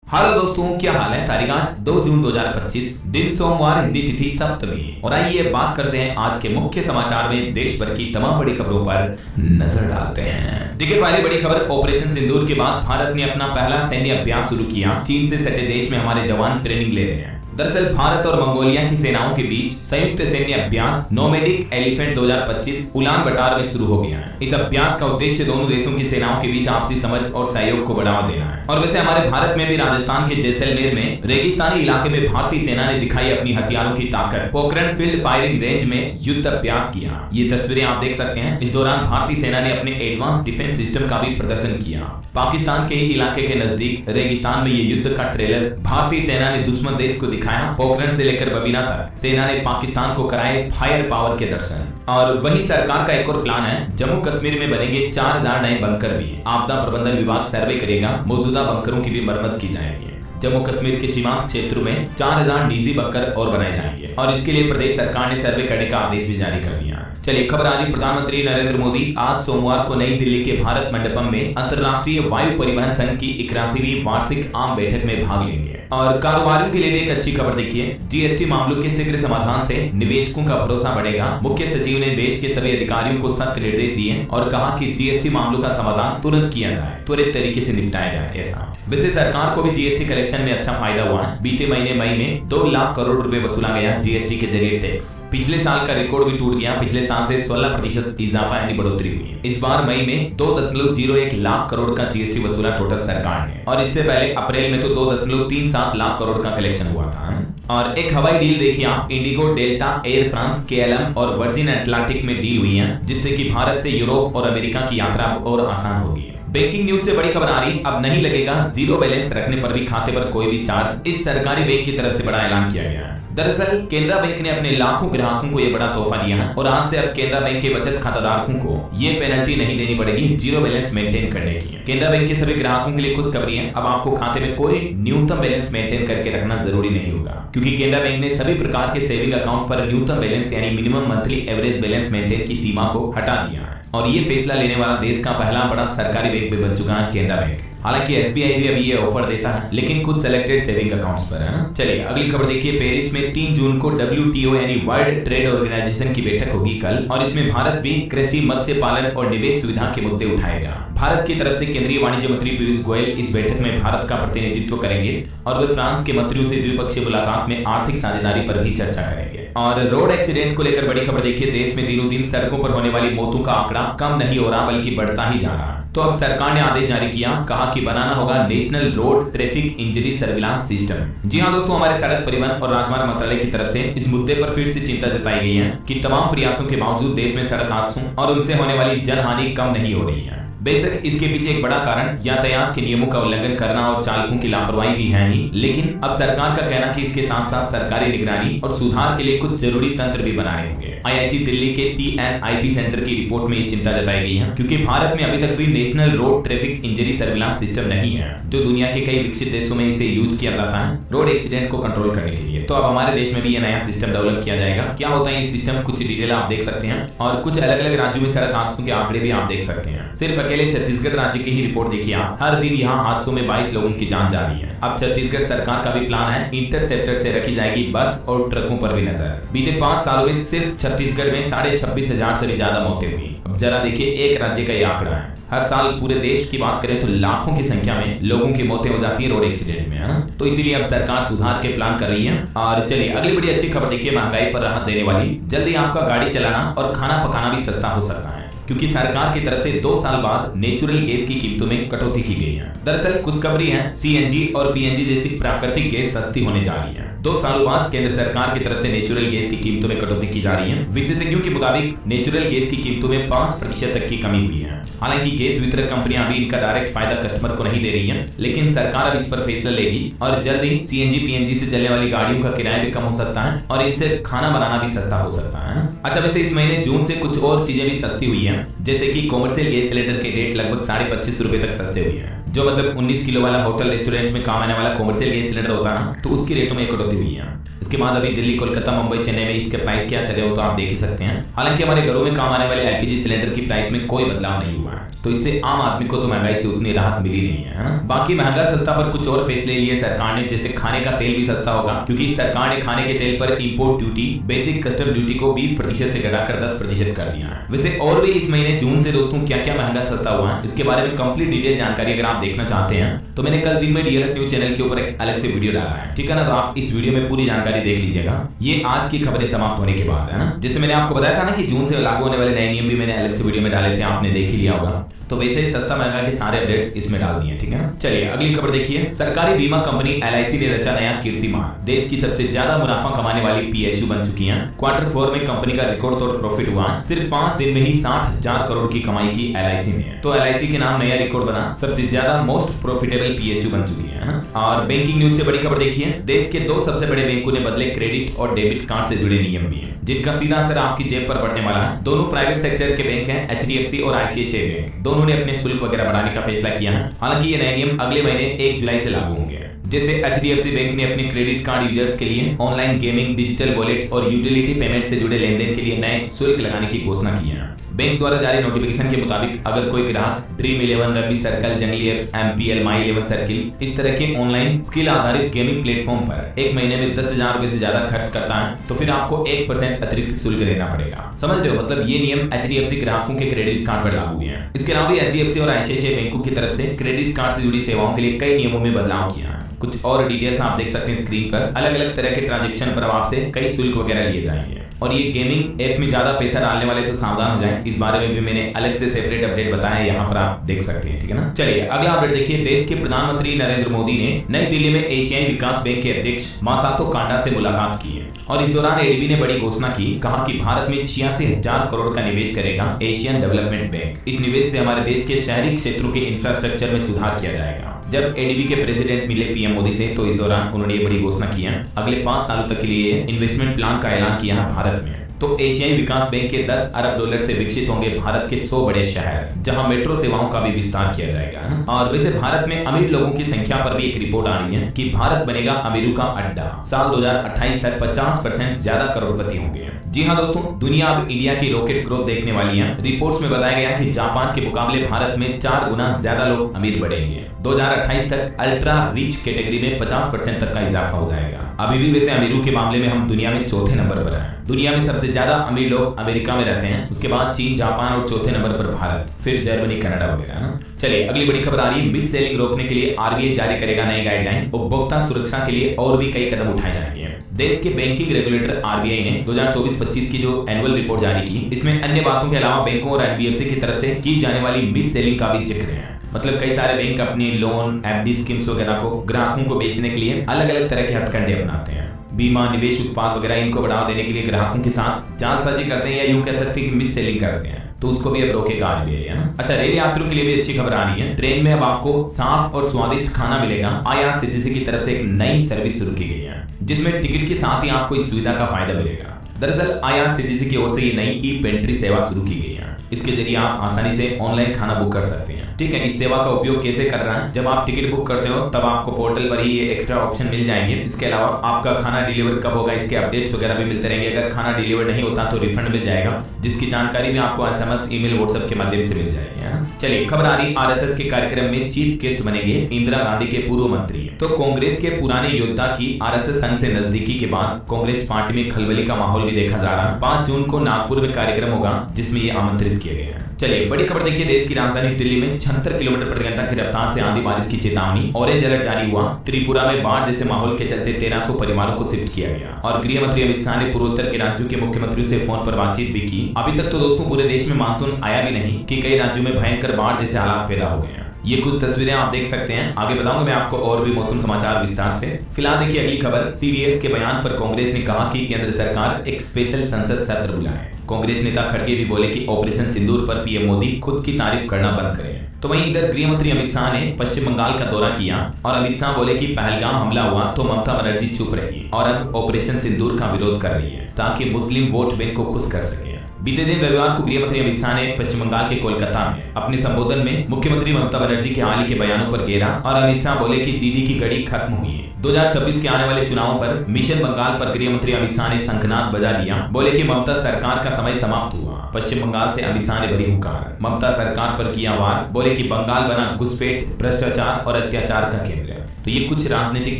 Hello दोस्तों, क्या हाल है। तारीख आज 2 जून 2025, दिन सोमवार, हिंदी तिथि सप्तमी। और आइए बात करते हैं आज के मुख्य समाचार में देश भर की तमाम बड़ी खबरों पर नजर डालते हैं। देखिए, पहली बड़ी खबर, ऑपरेशन सिंदूर के बाद भारत ने अपना पहला सैन्य अभ्यास शुरू किया। चीन से सटे देश में हमारे जवान ट्रेनिंग ले रहे हैं। दरअसल भारत और मंगोलिया की सेनाओं के बीच संयुक्त सैन्य अभ्यास नोमैडिक एलिफेंट 2025 उलान बटार में शुरू हो गया है। इस अभ्यास का उद्देश्य दोनों देशों की सेनाओं के बीच आपसी समझ और सहयोग को बढ़ावा देना है। और वैसे हमारे भारत में भी राजस्थान के जैसलमेर में रेगिस्तानी इलाके में भारतीय सेना ने दिखाई अपनी हथियारों की ताकत। पोखरण फील्ड फायरिंग रेंज में युद्ध अभ्यास किया। ये तस्वीरें आप देख सकते हैं। इस दौरान भारतीय सेना ने अपने एडवांस डिफेंस सिस्टम का भी प्रदर्शन किया। पाकिस्तान के ही इलाके के नजदीक रेगिस्तान में ये युद्ध का ट्रेलर भारतीय सेना ने दुश्मन देश को दिखाया। पोखरण से लेकर बबीना तक सेना ने पाकिस्तान को कराए फायर पावर के दर्शन। और वही सरकार का एक और प्लान है, जम्मू कश्मीर में बनेंगे 4000 नए बंकर भी। आपदा प्रबंधन विभाग सर्वे करेगा, मौजूदा बंकरों की भी मरम्मत की जाएगी। जम्मू कश्मीर के सीमांत क्षेत्रों में 4000 निजी बंकर और बनाए जाएंगे और इसके लिए प्रदेश सरकार ने सर्वे करने का आदेश भी जारी कर दिया। चलिए खबर आ रही, प्रधानमंत्री नरेंद्र मोदी आज सोमवार को नई दिल्ली के भारत मंडपम में अंतर्राष्ट्रीय वायु परिवहन संघ की 81वीं वार्षिक आम बैठक में भाग लेंगे। और कारोबारियों के लिए भी एक अच्छी खबर देखिए, जीएसटी मामलों के शीघ्र समाधान से निवेशकों का भरोसा बढ़ेगा। मुख्य सचिव ने देश के सभी अधिकारियों को सख्त निर्देश दिए और कहा कि जीएसटी मामलों का समाधान तुरंत किया जाए, त्वरित तरीके से निपटाया जाए। ऐसा वैसे सरकार को भी जीएसटी कलेक्शन में अच्छा फायदा हुआ है। बीते महीने मई में 2 लाख करोड़ रुपए वसूला गया जीएसटी के जरिए टैक्स। पिछले साल का रिकॉर्ड भी टूट गया। पिछले साल से 16% इजाफा यानी बढ़ोतरी हुई है। इस बार मई में 2.01 लाख करोड़ का जीएसटी वसूला टोटल सरकार ने। और इससे पहले अप्रैल में तो 2.37 लाख करोड़ का कलेक्शन हुआ था। और एक हवाई डील देखिए आप, Indigo, delta, air France, KLM और वर्जिन अटलांटिक में डील हुई है, जिससे कि भारत से यूरोप और अमेरिका की यात्रा और आसान होगी। बैंकिंग न्यूज से बड़ी खबर आ रही, अब नहीं लगेगा जीरो बैलेंस रखने पर भी खाते पर कोई भी चार्ज। इस सरकारी बैंक की तरफ से बड़ा ऐलान किया गया है। दरअसल केनरा बैंक ने अपने लाखों ग्राहकों को यह बड़ा तोहफा दिया है और आज से अब केनरा बैंक के बचत खाताधारकों को ये पेनल्टी नहीं देनी पड़ेगी जीरो बैलेंस मेंटेन करने की। केनरा बैंक के सभी ग्राहकों के लिए खुशखबरी है, अब आपको खाते में कोई न्यूनतम बैलेंस मेंटेन करके रखना जरूरी नहीं होगा, क्योंकि केनरा बैंक ने सभी प्रकार के सेविंग अकाउंट पर न्यूनतम बैलेंस यानी minimum monthly average balance maintain की सीमा को हटा दिया है। और ये फैसला लेने वाला देश का पहला बड़ा सरकारी बैंक भी बन चुका है केनरा बैंक। हालांकि एसबीआई भी अभी ये ऑफर देता है, लेकिन कुछ सेलेक्टेड सेविंग अकाउंट्स पर है ना। चलिए अगली खबर देखिए, पेरिस में 3 जून को WTO यानी वर्ल्ड ट्रेड ऑर्गेनाइजेशन की बैठक होगी कल, और इसमें भारत भी कृषि, मत्स्य पालन और निवेश सुविधा के मुद्दे उठाएगा। भारत की तरफ से केंद्रीय वाणिज्य मंत्री पीयूष गोयल इस बैठक में भारत का प्रतिनिधित्व करेंगे और वे फ्रांस के मंत्रियों से द्विपक्षीय मुलाकात में आर्थिक साझेदारी पर भी चर्चा करेंगे। और रोड एक्सीडेंट को लेकर बड़ी खबर देखिए, देश में दिनों दिन सड़कों पर होने वाली मौतों का आंकड़ा कम नहीं हो रहा बल्कि बढ़ता ही जा रहा। तो अब सरकार ने आदेश जारी किया, कहा कि बनाना होगा national road traffic injury surveillance system. जी हाँ दोस्तों, हमारे सड़क परिवहन और राजमार्ग मंत्रालय की तरफ से इस मुद्दे पर फिर से चिंता जताई गई है कि तमाम प्रयासों के बावजूद देश में सड़क हादसों और उनसे होने वाली जनहानि कम नहीं हो रही है। बेशक इसके पीछे एक बड़ा कारण यातायात के नियमों का उल्लंघन करना और चालकों की लापरवाही भी है ही, लेकिन अब सरकार का कहना कि इसके साथ साथ सरकारी निगरानी और सुधार के लिए कुछ जरूरी तंत्र भी बनाने होंगे। आईआईटी दिल्ली के TNIP सेंटर की रिपोर्ट में ये चिंता जताई गई है, क्योंकि भारत में अभी तक भी national road traffic injury surveillance system नहीं है, जो दुनिया के कई विकसित देशों में इसे यूज किया जाता है रोड एक्सीडेंट को कंट्रोल करने के लिए। तो अब हमारे देश में भी ये नया सिस्टम डेवलप किया जाएगा। क्या होता है ये सिस्टम, कुछ डिटेल आप देख सकते हैं और कुछ अलग अलग राज्यों में सड़क हादसों के आंकड़े भी आप देख सकते हैं। सिर्फ अकेले छत्तीसगढ़ राज्य की ही रिपोर्ट देखिए आप, हर दिन यहाँ हादसों में 22 लोगों की जान जा रही है। अब छत्तीसगढ़ सरकार का भी प्लान है, इंटरसेप्टर से रखी जाएगी बस और ट्रकों पर भी नजर। बीते 5 सालों में सिर्फ छत्तीसगढ़ में 26,500 से भी ज्यादा मौतें हुई। अब जरा देखिए, एक राज्य का ये आंकड़ा है। हर साल पूरे देश की बात करें तो लाखों की संख्या में लोगों की मौतें हो जाती है रोड एक्सीडेंट में, है ना। तो इसीलिए अब सरकार सुधार के प्लान कर रही है। और चलिए अगली बड़ी अच्छी खबर देखिए, महंगाई पर राहत देने वाली। जल्दी आपका गाड़ी चलाना और खाना पकाना भी सस्ता हो सकता है, क्योंकि सरकार की तरफ से 2 साल बाद नेचुरल गैस की कीमतों में कटौती की गई है। दरअसल खुशखबरी है, सीएनजी और पीएनजी जैसी प्राकृतिक गैस सस्ती होने जा रही है। 2 सालों बाद केंद्र सरकार की तरफ से नेचुरल गैस की कीमतों में कटौती की जा रही है। विशेषज्ञों के मुताबिक नेचुरल गैस की कीमतों में 5% तक की कमी हुई है। हालांकि गैस वितरक कंपनियां अभी इनका डायरेक्ट फायदा कस्टमर को नहीं दे रही है, लेकिन सरकार अब इस पर फैसला लेगी और जल्द ही सीएनजी पीएनजी से चलने वाली गाड़ियों का किराया भी कम हो सकता है और इनसे खाना बनाना भी सस्ता हो सकता है। अच्छा, वैसे इस महीने जून से कुछ और चीजें भी सस्ती हुई है, जैसे कि कॉमर्शियल गैस सिलेंडर के रेट लगभग 25.5 रुपए तक सस्ते हुए हैं, जो मतलब 19 किलो वाला होटल रेस्टोरेंट में काम आने वाला कॉमर्शियल गैस सिलेंडर होता है ना, तो उसकी रेटों में कटौती हुई है। इसके बाद अभी दिल्ली, कोलकाता, मुंबई, चेन्नई में इसके प्राइस क्या चले हो तो आप देख ही सकते हैं। हालांकि हमारे घरों में काम आने वाले एलपीजी सिलेंडर की प्राइस में कोई बदलाव नहीं हुआ है, तो इससे आम आदमी को तो महंगाई से उतनी राहत मिली नहीं है ना। बाकी महंगा सस्ता पर कुछ और फैसले लिए सरकार ने, जैसे खाने का तेल भी सस्ता होगा, क्योंकि सरकार ने खाने के तेल पर import duty, basic custom duty को 20% से घटाकर 10% कर दिया है। वैसे और भी इस महीने जून से दोस्तों क्या क्या महंगा सस्ता हुआ है, इसके बारे में कंप्लीट डिटेल जानकारी अगर आप देखना चाहते हैं तो मैंने कल दिन में डीएलएस न्यूज चैनल के ऊपर एक अलग से वीडियो डाला है, ठीक है ना। तो आप इस वीडियो में पूरी जानकारी देख लीजिएगा। ये आज की खबरें समाप्त होने के बाद है ना। जैसे मैंने आपको बताया था ना कि जून से लागू होने वाले नए नियम भी मैंने अलग से वीडियो में डाले थे, आपने देख ही लिया होगा। तो वैसे ही सस्ता महंगा के सारे अपडेट्स इसमें डाल दिए, ठीक है ना। चलिए अगली खबर देखिए। सरकारी बीमा कंपनी एलआईसी ने रचा नया कीर्तिमान, देश की सबसे ज्यादा मुनाफा कमाने वाली पीएसयू बन चुकी है। क्वार्टर 4 में कंपनी का रिकॉर्ड तोड़ प्रॉफिट हुआ। सिर्फ 5 दिन में ही 60,000 करोड़ की कमाई की एलआईसी ने, तो एलआईसी के नाम नया रिकॉर्ड बना, सबसे ज्यादा मोस्ट प्रॉफिटेबल पीएसयू बन चुकी है ना। और बैंकिंग न्यूज से बड़ी खबर देखिए। देश के 2 सबसे बड़े बैंकों ने बदले क्रेडिट और डेबिट कार्ड से जुड़े नियम भी हैं, जिनका सीधा असर आपकी जेब पर पड़ने वाला है। दोनों प्राइवेट सेक्टर के बैंक हैं, एचडीएफसी और आईसीआईसीआई बैंक। दोनों ने अपने शुल्क वगैरह बढ़ाने का फैसला किया है। हालांकि ये नए नियम अगले महीने 1 जुलाई से लागू होंगे। जैसे एचडीएफसी बैंक ने अपने क्रेडिट कार्ड यूजर्स के लिए ऑनलाइन गेमिंग, डिजिटल वॉलेट और यूटिलिटी पेमेंट से जुड़े लेनदेन के लिए नए शुल्क लगाने की घोषणा की है। बैंक द्वारा जारी नोटिफिकेशन के मुताबिक अगर कोई ग्राहक ड्रीम 11, रमी सर्कल, जंगली एप्स, एमपीएल, माई 11 सर्किल इस तरह के ऑनलाइन स्किल आधारित गेमिंग प्लेटफॉर्म पर एक महीने में 10,000 रुपए से ज्यादा खर्च करता है तो फिर आपको 1% अतिरिक्त शुल्क देना पड़ेगा। समझ रहे हो, मतलब ये नियम एचडीएफसी ग्राहकों के क्रेडिट कार्ड पर लागू हुए हैं। इसके अलावा एचडीएफसी और आईसीआईसीआई बैंकों की तरफ से क्रेडिट कार्ड से जुड़ी सेवाओं के लिए कई नियमों में बदलाव किया है। कुछ और डिटेल्स आप देख सकते हैं स्क्रीन पर। अलग अलग तरह के ट्रांजैक्शन पर आपसे कई शुल्क वगैरह लिए जाएंगे। और ये गेमिंग ऐप में ज्यादा पैसा डालने वाले तो सावधान हो जाएं, इस बारे में भी मैंने अलग से सेपरेट अपडेट बताया है, यहाँ पर आप देख सकते हैं, ठीक है ना। चलिए अगला अपडेट देखिए। देश के प्रधानमंत्री नरेंद्र मोदी ने नई दिल्ली में एशियाई विकास बैंक के अध्यक्ष मासातो कांडा से मुलाकात की है और इस दौरान एडीबी ने बड़ी घोषणा की। कहा कि भारत में 86,000 करोड़ का निवेश करेगा एशियन डेवलपमेंट बैंक। इस निवेश से हमारे देश के शहरी क्षेत्रों के इंफ्रास्ट्रक्चर में सुधार किया जाएगा। जब एडीबी के प्रेसिडेंट मिले पीएम मोदी से तो इस दौरान उन्होंने ये बड़ी घोषणा की है। अगले 5 सालों तक के लिए इन्वेस्टमेंट प्लान का ऐलान किया है भारत में। तो एशियाई विकास बैंक के 10 अरब डॉलर से विकसित होंगे भारत के 100 बड़े शहर, जहां मेट्रो सेवाओं का भी विस्तार किया जाएगा ना। और वैसे भारत में अमीर लोगों की संख्या पर भी एक रिपोर्ट आ रही है कि भारत बनेगा अमीरों का अड्डा। साल 2028 तक 50% ज्यादा करोड़पति होंगे। जी हाँ दोस्तों, दुनिया अब इंडिया की रॉकेट ग्रोथ देखने वाली है। रिपोर्ट्स में बताया गया कि जापान के मुकाबले भारत में 4 गुना ज्यादा लोग अमीर बढ़ेंगे। 2028 तक अल्ट्रा रिच कैटेगरी में 50% तक का इजाफा हो जाएगा। अभी भी वैसे अमीरों के मामले में हम दुनिया में चौथे नंबर पर हैं। दुनिया में सबसे ज्यादा अमीर लोग अमेरिका में रहते हैं, उसके बाद चीन, जापान और चौथे नंबर पर भारत, फिर जर्मनी, कनाडा वगैरह ना। चलिए अगली बड़ी खबर आ रही है। मिस सेलिंग रोकने के लिए आरबीआई जारी करेगा नई गाइडलाइन। उपभोक्ता सुरक्षा के लिए और भी कई कदम उठाए जाएंगे। देश के बैंकिंग रेगुलेटर आरबीआई ने 2024-25 की जो एनुअल रिपोर्ट जारी की, इसमें अन्य बातों के अलावा बैंकों और एनबीएफसी की तरफ से की जाने वाली मिस सेलिंग का भी जिक्र है। मतलब कई सारे बैंक अपनी लोन, एफडी स्कीम्स वगैरह को ग्राहकों को बेचने के लिए अलग अलग तरह के हथकंडे अपनाते हैं। बीमा, निवेश उत्पाद वगैरह इनको बढ़ावा देने के लिए ग्राहकों के साथ जालसाजी करते हैं, या यूं कह सकते हैं कि मिस सेलिंग करते हैं। तो उसको भी अब रोकेगा आरबीआई, है ना। अच्छा, रेल यात्रियों के लिए भी अच्छी खबर आ रही है। ट्रेन में अब आपको साफ और स्वादिष्ट खाना मिलेगा। आईआरसीटीसी की तरफ से एक नई सर्विस शुरू की गई है, जिसमें टिकट के साथ ही आपको इस सुविधा का फायदा मिलेगा। दरअसल आईआरसीटीसी की ओर से ये नई ई पेंट्री सेवा शुरू की गई है। इसके जरिए आप आसानी से ऑनलाइन खाना बुक कर सकते हैं, ठीक है। इस सेवा का उपयोग कैसे करना है? जब आप टिकट बुक करते हो तब आपको पोर्टल पर ही ये एक्स्ट्रा ऑप्शन मिल जाएंगे। इसके अलावा आपका खाना डिलीवर कब होगा इसके अपडेट्स वगैरह भी मिलते रहेंगे। अगर खाना डिलीवर नहीं होता तो रिफंड मिल जाएगा, जिसकी जानकारी भी आपको एसएमएस, ईमेल, व्हाट्सएप के माध्यम से मिल जाएगी, है ना। चलिए खबर आ रही, आरएसएस के कार्यक्रम में चीफ गेस्ट बनेंगे इंदिरा गांधी के पूर्व मंत्री। तो कांग्रेस के पुराने योद्धा की आरएसएस संघ से नजदीकी के बाद कांग्रेस पार्टी में खलबली का माहौल भी देखा जा रहा है। 5 जून को नागपुर में कार्यक्रम होगा जिसमें ये आमंत्रित किए गए हैं। चलिए बड़ी खबर देखिए। देश की राजधानी दिल्ली में 76 किलोमीटर प्रति घंटा की रफ्तार से आंधी बारिश की चेतावनी, ऑरेंज अलर्ट जारी हुआ। त्रिपुरा में बाढ़ जैसे माहौल के चलते 1300 परिवारों को शिफ्ट किया गया। और गृह मंत्री अमित शाह ने पूर्वोत्तर के राज्यों के मुख्यमंत्रियों से फोन पर बातचीत भी की। अभी तक तो दोस्तों पूरे देश में मानसून आया भी नहीं कि कई राज्यों में भयंकर बाढ़ जैसे हालात पैदा हो गए हैं। ये कुछ तस्वीरें आप देख सकते हैं, आगे बताऊंगा मैं आपको और भी मौसम समाचार विस्तार से। फिलहाल देखिए अगली खबर। सीडीएस के बयान पर कांग्रेस ने कहा कि केंद्र सरकार एक स्पेशल संसद सत्र बुलाए। कांग्रेस नेता खड़गे भी बोले कि ऑपरेशन सिंदूर पर पीएम मोदी खुद की तारीफ करना बंद करें। तो वहीं इधर गृह मंत्री अमित शाह ने पश्चिम बंगाल का दौरा किया और अमित शाह बोले कि पहलगाम हमला हुआ तो ममता बनर्जी चुप रही और अब ऑपरेशन सिंदूर का विरोध कर रही है ताकि मुस्लिम वोट बैंक को खुश कर सके। बीते दिन रविवार को गृह मंत्री अमित शाह ने पश्चिम बंगाल के कोलकाता में अपने संबोधन में मुख्यमंत्री ममता बनर्जी के हाल ही के बयानों पर घेरा और अमित शाह बोले कि दीदी की घड़ी खत्म हुई है। 2026 के आने वाले चुनावों पर मिशन बंगाल पर गृह मंत्री अमित शाह ने शंखनाद बजा दिया। बोले कि ममता सरकार का समय समाप्त हुआ। पश्चिम बंगाल से अमित शाह ने भरी हुंकार, ममता सरकार पर किया वार। बोले कि बंगाल बना घुसपैठ, भ्रष्टाचार और अत्याचार का केंद्र। तो ये कुछ राजनीतिक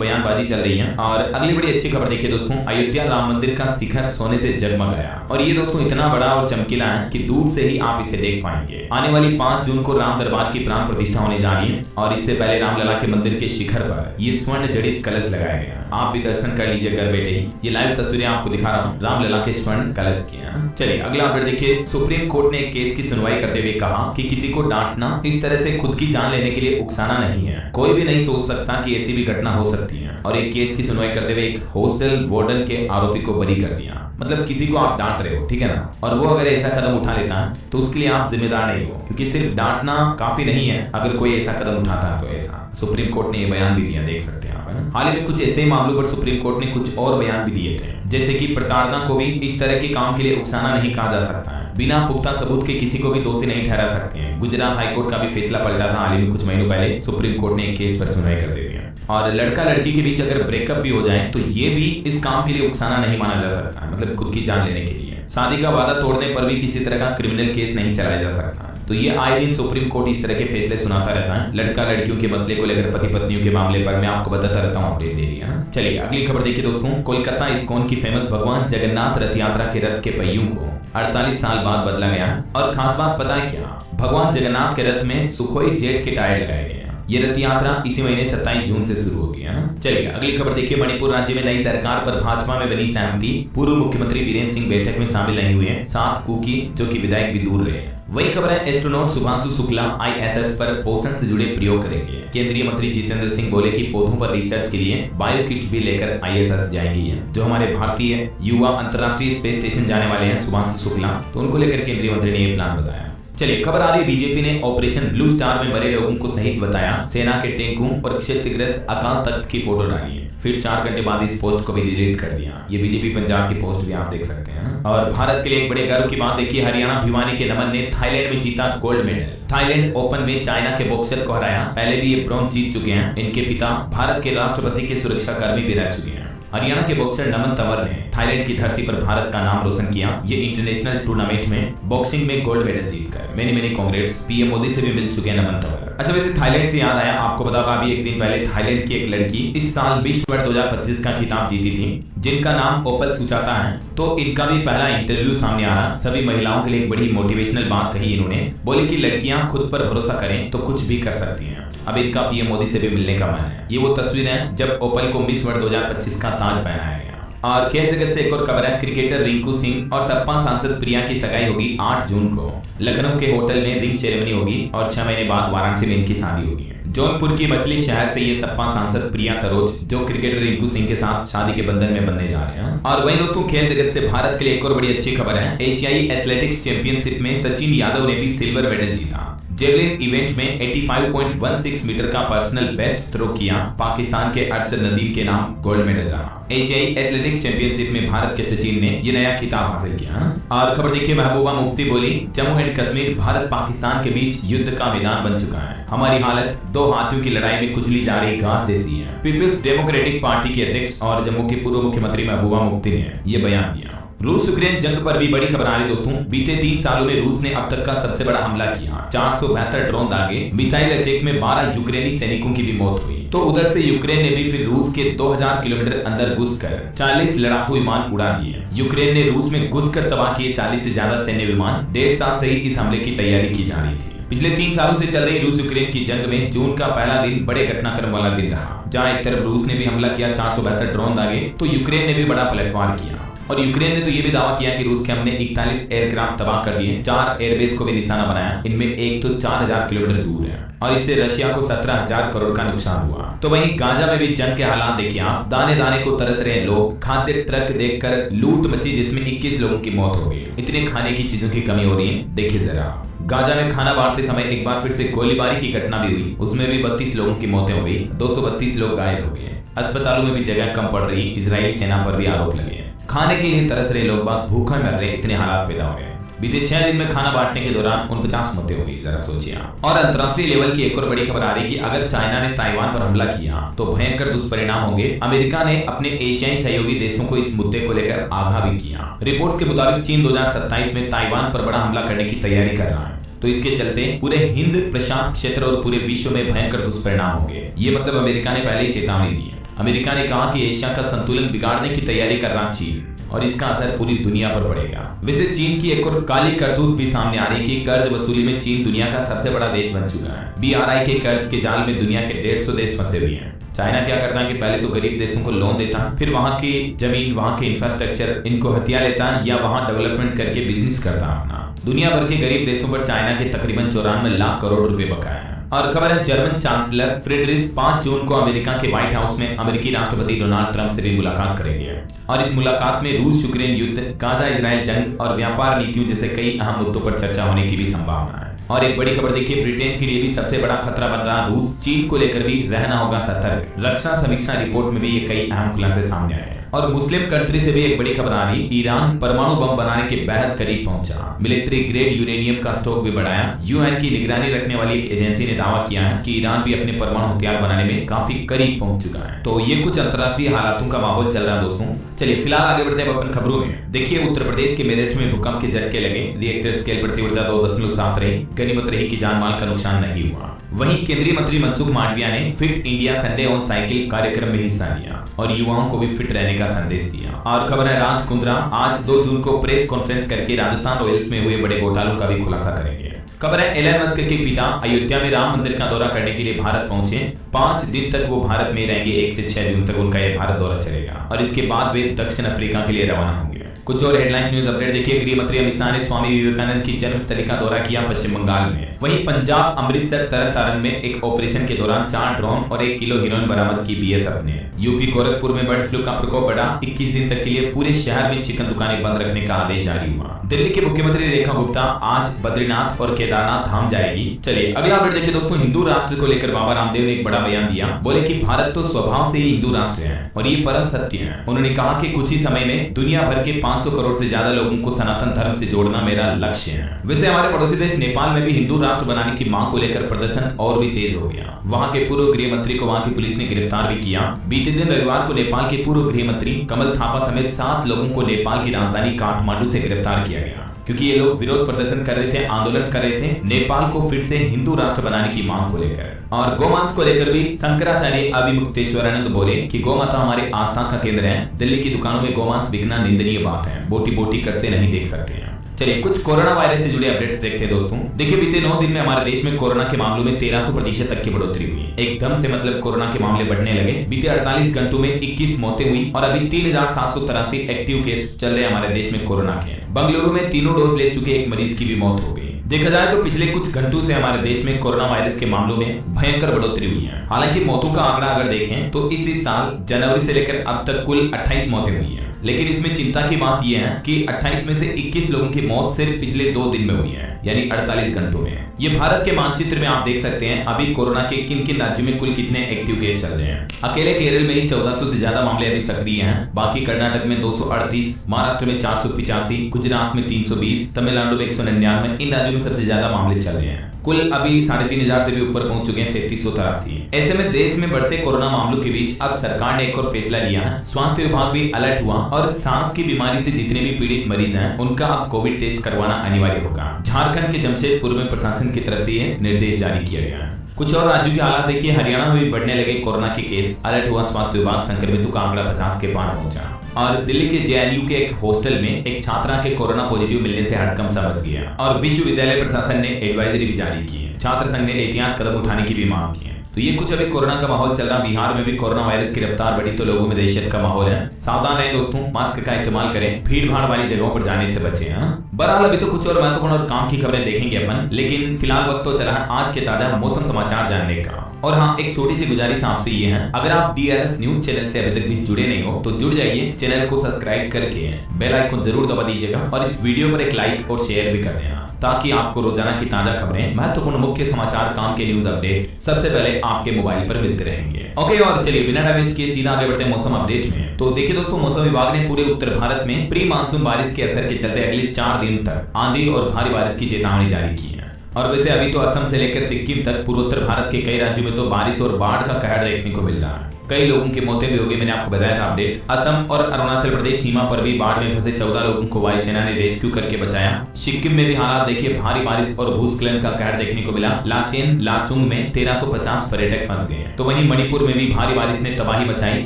बयानबाजी चल रही है। और अगली बड़ी अच्छी खबर देखिए दोस्तों, अयोध्या राम मंदिर का शिखर सोने से जगमगाया और ये दोस्तों इतना बड़ा और चमकीला है कि दूर से ही आप इसे देख पाएंगे। आने वाली 5 जून को राम दरबार की प्राण प्रतिष्ठा होने जा रही है और इससे पहले रामलला के मंदिर के शिखर पर ये स्वर्ण जड़ित कलश लगाया गया। आप भी दर्शन कर लीजिए घर बैठे ही। ये लाइव तस्वीरें आपको दिखा रहा हूँ रामलला के स्वर्ण कलश की। चलिए अगला अपडेट देखिए, सुप्रीम कोर्ट ने एक केस की सुनवाई करते हुए कहा कि किसी को डांटना इस तरह से खुद की जान लेने के लिए उकसाना नहीं है। कोई भी नहीं सोच सकता कि ऐसी भी घटना हो सकती है। और एक केस की सुनवाई करते हुए एक हॉस्टल वार्डन के आरोपी को बरी कर दिया। मतलब किसी को आप डांट रहे हो, ठीक है ना, और वो अगर ऐसा कदम उठा लेता है तो उसके लिए आप जिम्मेदार नहीं हो, क्योंकि सिर्फ डांटना काफी नहीं है। अगर कोई ऐसा कदम उठाता है तो ऐसा सुप्रीम कोर्ट ने ये बयान भी दिया, देख सकते हैं आप। हाल ही में कुछ ऐसे मामलों पर सुप्रीम कोर्ट ने कुछ और बयान भी दिए थे, जैसे कि प्रताड़ना को भी इस तरह के काम के लिए उकसाना नहीं कहा जा सकता है। बिना पुख्ता सबूत के किसी को भी दोषी नहीं ठहरा सकते हैं। गुजरात हाईकोर्ट का भी फैसला पलटा था हाल ही में कुछ महीनों पहले। सुप्रीम कोर्ट ने एक केस पर सुनवाई कर दी है। और लड़का लड़की के बीच अगर ब्रेकअप भी हो जाए तो ये भी इस काम के लिए उकसाना नहीं माना जा सकता है, मतलब खुद की जान लेने के लिए। शादी का वादा तोड़ने पर भी किसी तरह का क्रिमिनल केस नहीं चलाया जा सकता। तो ये आए दिन सुप्रीम कोर्ट इस तरह के फैसले सुनाता रहता है। लड़का लड़कियों के मसले को लेकर पति पत्नियों के मामले पर मैं आपको बताता रहता हूँ अपडेट डेली, है ना। चलिए अगली खबर देखिए दोस्तों, कोलकाता इस्कॉन की फेमस भगवान जगन्नाथ रथ यात्रा के रथ के पहियों को 48 साल बाद बदला गया। और खास बात पता है क्या, भगवान जगन्नाथ के रथ में सुखोई जेट के टायर लगाए गए। ये रथ यात्रा इसी महीने 27 जून से शुरू होगी, है ना। चलिए अगली खबर देखिए, मणिपुर राज्य में नई सरकार पर भाजपा में बनी सहमति। पूर्व मुख्यमंत्री बीरेन्द्र सिंह बैठक में शामिल नहीं हुए। 7 कुकी जो कि विधायक भी दूर रहे। वही खबर है, एस्ट्रोनॉट शुभांशु शुक्ला ISS पर पोषण से जुड़े प्रयोग करेंगे। केंद्रीय मंत्री जितेंद्र सिंह बोले कि पौधों पर रिसर्च के लिए बायो किट्स भी लेकर ISS जाएंगी। जो हमारे भारतीय युवा अंतर्राष्ट्रीय स्पेस स्टेशन जाने वाले हैं शुभांशु शुक्ला, तो उनको लेकर केंद्रीय मंत्री ने ये प्लान बताया। चलिए खबर आ रही है, बीजेपी ने ऑपरेशन ब्लू स्टार में मरे लोगों को शहीद बताया। सेना के टैंकों और क्षतिग्रस्त अकाल तख्त की फोटो डाली है। फिर 4 घंटे बाद इस पोस्ट को भी डिलीट कर दिया। ये बीजेपी पंजाब की पोस्ट भी आप देख सकते हैं ना। और भारत के लिए एक बड़े गर्व की बात देखिए, हरियाणा भिवानी के नमन ने थाईलैंड में जीता गोल्ड मेडल। थाईलैंड ओपन में चाइना के बॉक्सर को हराया। पहले भी ये ब्रॉन्ज जीत चुके हैं। इनके पिता भारत के राष्ट्रपति के सुरक्षा कर्मी भी रह चुके हैं। हरियाणा के बॉक्सर नमन तंवर ने थाईलैंड की धरती पर भारत का नाम रोशन किया। ये इंटरनेशनल टूर्नामेंट में बॉक्सिंग में गोल्ड मेडल जीतकर मेनी कांग्रेट्स। पीएम मोदी से भी मिल चुके हैं नमन तंवर। अच्छा वैसे थाईलैंड से याद आया, आपको बता दूं अभी एक दिन पहले थाईलैंड की एक लड़की इस साल मिस वर्ल्ड 2025 का खिताब जीती थी, जिनका नाम ओपल सुचाता है। तो इनका भी पहला इंटरव्यू सामने आ रहा। सभी महिलाओं के लिए एक बड़ी मोटिवेशनल बात कही इन्होंने। बोले कि लड़कियां खुद पर भरोसा करें तो कुछ भी कर सकती हैं। अब इनका पीएम मोदी से भी मिलने का मन है। ये वो तस्वीर है जब ओपल को मिस वर्ल्ड 2025 का ताज पहनाया गया। और खेल जगत से एक और खबर है, क्रिकेटर रिंकू सिंह और सपा सांसद प्रिया की सगाई होगी 8 जून को। लखनऊ के होटल में रिंग सेरेमनी होगी और 6 महीने बाद वाराणसी में इनकी शादी होगी। जौनपुर की मछली शहर से ये सपा सांसद प्रिया सरोज जो क्रिकेटर रिंकू सिंह के साथ शादी के बंधन में बंधने जा रहे हैं। और वहीं दोस्तों खेल जगत से भारत के लिए एक और बड़ी अच्छी खबर है, एशियाई एथलेटिक्स चैंपियनशिप में सचिन यादव ने भी सिल्वर मेडल जीता। जेवलिन इवेंट में 85.16 मीटर का पर्सनल बेस्ट थ्रो किया। पाकिस्तान के अरशद नदीम के नाम गोल्ड मेडल रहा। एशियाई एथलेटिक्स चैंपियनशिप में भारत के सचिन ने ये नया खिताब हासिल किया। और खबर देखिए, महबूबा मुफ्ती बोली जम्मू एंड कश्मीर भारत पाकिस्तान के बीच युद्ध का मैदान बन चुका है। हमारी हालत 2 हाथियों की लड़ाई में कुचली जा रही घास जैसी है। पीपल्स डेमोक्रेटिक पार्टी के अध्यक्ष और जम्मू की पूर्व मुख्यमंत्री महबूबा मुफ्ती ने ये बयान दिया। रूस यूक्रेन जंग पर भी बड़ी खबर आ रही दोस्तों। बीते 3 सालों में रूस ने अब तक का सबसे बड़ा हमला किया। 472 ड्रोन दागे। मिसाइल अटैक में 12 यूक्रेनी सैनिकों की भी मौत हुई। तो उधर से यूक्रेन ने भी फिर रूस के 2000 किलोमीटर अंदर घुसकर 40 लड़ाकू विमान उड़ा दिए। यूक्रेन ने रूस में घुसकर तबाह किए 40 से ज्यादा सैन्य विमान। 1.5 साल से ही इस हमले की तैयारी की जा रही थी। पिछले 3 सालों से चल रही रूस यूक्रेन की जंग में जून का पहला दिन बड़े घटनाक्रम वाला दिन रहा, जहां एक तरफ रूस ने भी हमला किया 472 ड्रोन दागे, तो यूक्रेन ने भी बड़ा पलटवार किया। और यूक्रेन ने तो ये भी दावा किया कि रूस के हमने 41 एयरक्राफ्ट तबाह कर दिए। 4 एयरबेस को भी निशाना बनाया। इनमें एक तो 4000 किलोमीटर दूर है और इससे रशिया को 17,000 करोड़ का नुकसान हुआ। तो वहीं गाजा में भी जंग के हालात देखिए आप। दाने दाने को तरस रहे लोग। खाद्य ट्रक देखकर लूट मची जिसमें 21 लोगों की मौत हो गई। इतने खाने की चीजों की कमी हो रही है। देखिए जरा, गाजा में खाना बांटते समय एक बार फिर से गोलीबारी की घटना भी हुई। उसमें भी 32 लोगों की मौतें हो गई। 232 लोग घायल हो गए। अस्पतालों में भी जगह कम पड़ रही। इजरायली सेना पर भी आरोप लगे। खाने के लिए तरस रहे लोग बाग भूखा मर रहे, इतने हालात पैदा हो रहे हैं। बीते 6 दिन में खाना बांटने के दौरान 49 मौतें हो गई, जरा सोचिए आप। और अंतर्राष्ट्रीय लेवल की एक और बड़ी खबर आ रही है कि अगर चाइना ने ताइवान पर हमला किया तो भयंकर दुष्परिणाम होंगे। अमेरिका ने अपने एशियाई सहयोगी देशों को इस मुद्दे को लेकर आगाह भी किया। रिपोर्ट्स के मुताबिक चीन 2027 में ताइवान पर बड़ा हमला करने की तैयारी कर रहा है, तो इसके चलते पूरे हिंद प्रशांत क्षेत्र और पूरे विश्व में भयंकर दुष्परिणाम होंगे। ये मतलब अमेरिका ने पहले ही चेतावनी दी है। अमेरिका ने कहा कि एशिया का संतुलन बिगाड़ने की तैयारी कर रहा चीन, और इसका असर पूरी दुनिया पर पड़ेगा। वैसे चीन की एक और काली करतूत भी सामने आ रही है कि कर्ज वसूली में चीन दुनिया का सबसे बड़ा देश बन चुका है। BRI के कर्ज के जाल में दुनिया के 150 देश फंसे हुए हैं। चाइना क्या करता है कि पहले तो गरीब देशों को लोन देता है, फिर वहां की जमीन, वहां के इंफ्रास्ट्रक्चर इनको हथिया लेता है या वहां डेवलपमेंट करके बिजनेस करता है अपना। दुनिया भर के गरीब देशों पर चाइना के तकरीबन 94 लाख करोड़ रुपए बकाया है। और खबर है जर्मन चांसलर फ्रीडरिश 5 जून को अमेरिका के व्हाइट हाउस में अमेरिकी राष्ट्रपति डोनाल्ड ट्रंप से भी मुलाकात करेंगे। और इस मुलाकात में रूस यूक्रेन युद्ध, गाजा इजराइल जंग और व्यापार नीतियों जैसे कई अहम मुद्दों पर चर्चा होने की भी संभावना है। और एक बड़ी खबर देखिए, ब्रिटेन के लिए भी सबसे बड़ा खतरा बन रहा रूस। चीन को लेकर भी रहना होगा सतर्क। रक्षा समीक्षा रिपोर्ट में भी ये कई अहम खुलासे सामने आए हैं। और मुस्लिम कंट्री से भी एक बड़ी खबर आ रही, ईरान परमाणु बम बनाने के बेहद करीब पहुंचा। मिलिट्री ग्रेड यूरेनियम का स्टॉक भी बढ़ाया। यूएन की निगरानी रखने वाली एक एजेंसी ने दावा किया है कि ईरान भी अपने परमाणु हथियार बनाने में काफी करीब पहुंच चुका है। तो ये कुछ अंतर्राष्ट्रीय हालातों का माहौल चल रहा है दोस्तों। चलिए फिलहाल आगे बढ़ते हैं अपन खबरों में। देखिए उत्तर प्रदेश के मेरठ में भूकंप के झटके लगे। रिएक्टर स्केल पर तीव्रता 2.7 रही। गनीमत रही कि जान माल का नुकसान नहीं हुआ। वहीं केंद्रीय मंत्री मनसुख मांडविया ने fit India Sunday on cycle कार्यक्रम में हिस्सा लिया और युवाओं को भी फिट रहने का संदेश दिया। और खबर है राज कुंद्रा आज 2 जून को प्रेस कॉन्फ्रेंस करके राजस्थान रॉयल्स में हुए बड़े घोटालों का भी खुलासा करेंगे। खबर है एलन मस्क के पिता अयोध्या में राम मंदिर का दौरा करने के लिए भारत पहुंचे। 5 दिन तक वो भारत में रहेंगे। 1 से 6 जून तक उनका यह भारत दौरा चलेगा और इसके बाद वे दक्षिण अफ्रीका के लिए रवाना होंगे। कुछ और हेडलाइंस न्यूज अपडेट देखिए। गृह मंत्री अमित शाह ने स्वामी विवेकानंद की जन्मस्थली का दौरा किया पश्चिम बंगाल में। वहीं पंजाब अमृतसर तरन तारण में एक ऑपरेशन के दौरान 4 ड्रोन और 1 किलो हेरोइन बरामद की BSF ने। यूपी गोरखपुर में बर्ड फ्लू का प्रकोप बढ़ा। 21 दिन तक के लिए पूरे शहर में चिकन दुकानें बंद रखने का आदेश जारी हुआ। दिल्ली के मुख्यमंत्री रेखा गुप्ता आज बद्रीनाथ और केदारनाथ धाम जाएगी। चलिए अगला अपडेट देखिए दोस्तों। हिंदू राष्ट्र को लेकर बाबा रामदेव ने एक बड़ा बयान दिया। बोले कि भारत तो स्वभाव से ही हिंदू राष्ट्र है और ये परम सत्य है। उन्होंने कहा कि कुछ ही समय में दुनिया भर के 500 करोड़ से ज्यादा लोगों को सनातन धर्म से जोड़ना मेरा लक्ष्य है। वैसे हमारे पड़ोसी देश नेपाल में भी हिंदू राष्ट्र बनाने की मांग को लेकर प्रदर्शन और भी तेज हो गया। वहां के पूर्व गृह मंत्री को वहां की पुलिस ने गिरफ्तार भी किया। बीते दिन रविवार को नेपाल के पूर्व गृह मंत्री कमल थापा समेत 7 लोगों को नेपाल की राजधानी काठमांडू से गिरफ्तार किया गया, क्योंकि ये लोग विरोध प्रदर्शन कर रहे थे, आंदोलन कर रहे थे नेपाल को फिर से हिंदू राष्ट्र बनाने की मांग को लेकर। और गोमांस को लेकर भी शंकराचार्य अभिमुक्तेश्वरानंद बोले कि गौमाता हमारे आस्था का केंद्र है। दिल्ली की दुकानों में गोमांस बिकना निंदनीय बात है। बोटी बोटी करते नहीं देख सकते हैं। चलिए कुछ कोरोना वायरस से जुड़े अपडेट्स देखते हैं दोस्तों। देखिए बीते 9 दिन में हमारे देश में कोरोना के मामलों में 1300% तक की बढ़ोतरी हुई। एकदम से मतलब कोरोना के मामले बढ़ने लगे। बीते 48 घंटों में 21 मौतें हुई और अभी 3783 एक्टिव केस चल रहे हैं हमारे देश में कोरोना के। बंगलुरु में 3 डोज ले चुके एक मरीज की भी मौत हो गई। देखा जाए तो पिछले कुछ घंटों से हमारे देश में कोरोना वायरस के मामलों में भयंकर बढ़ोतरी हुई है। हालांकि मौतों का आंकड़ा अगर देखें तो इस साल जनवरी से लेकर अब तक कुल 28 मौतें हुई हैं। लेकिन इसमें चिंता की बात यह है कि 28 में से 21 लोगों की मौत सिर्फ पिछले 2 दिन में हुई है, यानी 48 घंटों में। ये भारत के मानचित्र में आप देख सकते हैं अभी कोरोना के किन किन राज्यों में कुल कितने एक्टिव केस चल रहे हैं। अकेले केरल में ही 1400 से ज्यादा मामले अभी सक्रिय हैं। बाकी कर्नाटक में 238, महाराष्ट्र में 485, गुजरात में 320, तमिलनाडु में 199। इन राज्यों में सबसे ज्यादा मामले चल रहे हैं। कुल अभी 3500 से भी ऊपर पहुंच चुके हैं 3783। ऐसे में देश में बढ़ते कोरोना मामलों के बीच अब सरकार ने एक और फैसला लिया है। स्वास्थ्य विभाग भी अलर्ट हुआ और सांस की बीमारी से जितने भी पीड़ित मरीज हैं उनका अब कोविड टेस्ट करवाना अनिवार्य होगा। झारखंड के जमशेदपुर में प्रशासन की तरफ से ये निर्देश जारी किया गया है। कुछ और राज्यों के हालात देखिए। हरियाणा में भी बढ़ने लगे कोरोना के केस। अलर्ट हुआ स्वास्थ्य विभाग। संक्रमितों का आंकड़ा 50 के पार पहुंचा। और दिल्ली के JNU के एक हॉस्टल में एक छात्रा के कोरोना पॉजिटिव मिलने से हड़कंप सा मच गया और विश्वविद्यालय प्रशासन ने एडवाइजरी भी जारी की है। छात्र संघ ने एहतियात कदम उठाने की भी मांग की है। तो ये कुछ अभी कोरोना का माहौल चल रहा। बिहार में भी कोरोना वायरस की रफ्तार बढ़ी तो लोगों में दहशत का माहौल है। सावधान रहें दोस्तों। मास्क का इस्तेमाल करें। भीड़ भाड़ वाली जगहों पर जाने से बचें। बहरहाल अभी तो कुछ और महत्वपूर्ण और काम की खबरें देखेंगे अपन, लेकिन फिलहाल वक्त तो चला है आज के ताजा मौसम समाचार जानने का। और हाँ, एक छोटी सी गुजारिश आपसे ये है, अगर आप DRS न्यूज चैनल से अभी तक भी जुड़े नहीं हो तो जुड़ जाइए, चैनल को सब्सक्राइब करके बेल आइकन जरूर दबा दीजिएगा और इस वीडियो पर एक लाइक और शेयर भी कर देना, ताकि आपको रोजाना की ताजा खबरें, महत्वपूर्ण मुख्य समाचार, काम के न्यूज अपडेट सबसे पहले आपके मोबाइल पर मिलते रहेंगे। ओके, और चलिए बिना टाइम वेस्ट किए सीधा आगे बढ़ते हैं मौसम अपडेट में। तो देखिए दोस्तों, मौसम विभाग ने पूरे उत्तर भारत में प्री मानसून बारिश के असर के चलते अगले 4 दिन तक आंधी और भारी बारिश की चेतावनी जारी की है। और वैसे अभी तो असम से लेकर सिक्किम तक पूर्वोत्तर भारत के कई राज्यों में तो बारिश और बाढ़ का कहर देखने को मिल रहा है। कई लोगों की मौतें भी हो गई, मैंने आपको बताया था अपडेट। असम और अरुणाचल प्रदेश सीमा पर भी बाढ़ में फंसे 14 लोगों को वायुसेना ने रेस्क्यू करके बचाया। सिक्किम में भी हालात देखिए, भारी बारिश और भूस्खलन का कहर देखने को मिला। लाचेन लाचुंग में 1350 पर्यटक फंस गए। तो वहीं मणिपुर में भी भारी बारिश ने तबाही मचाई,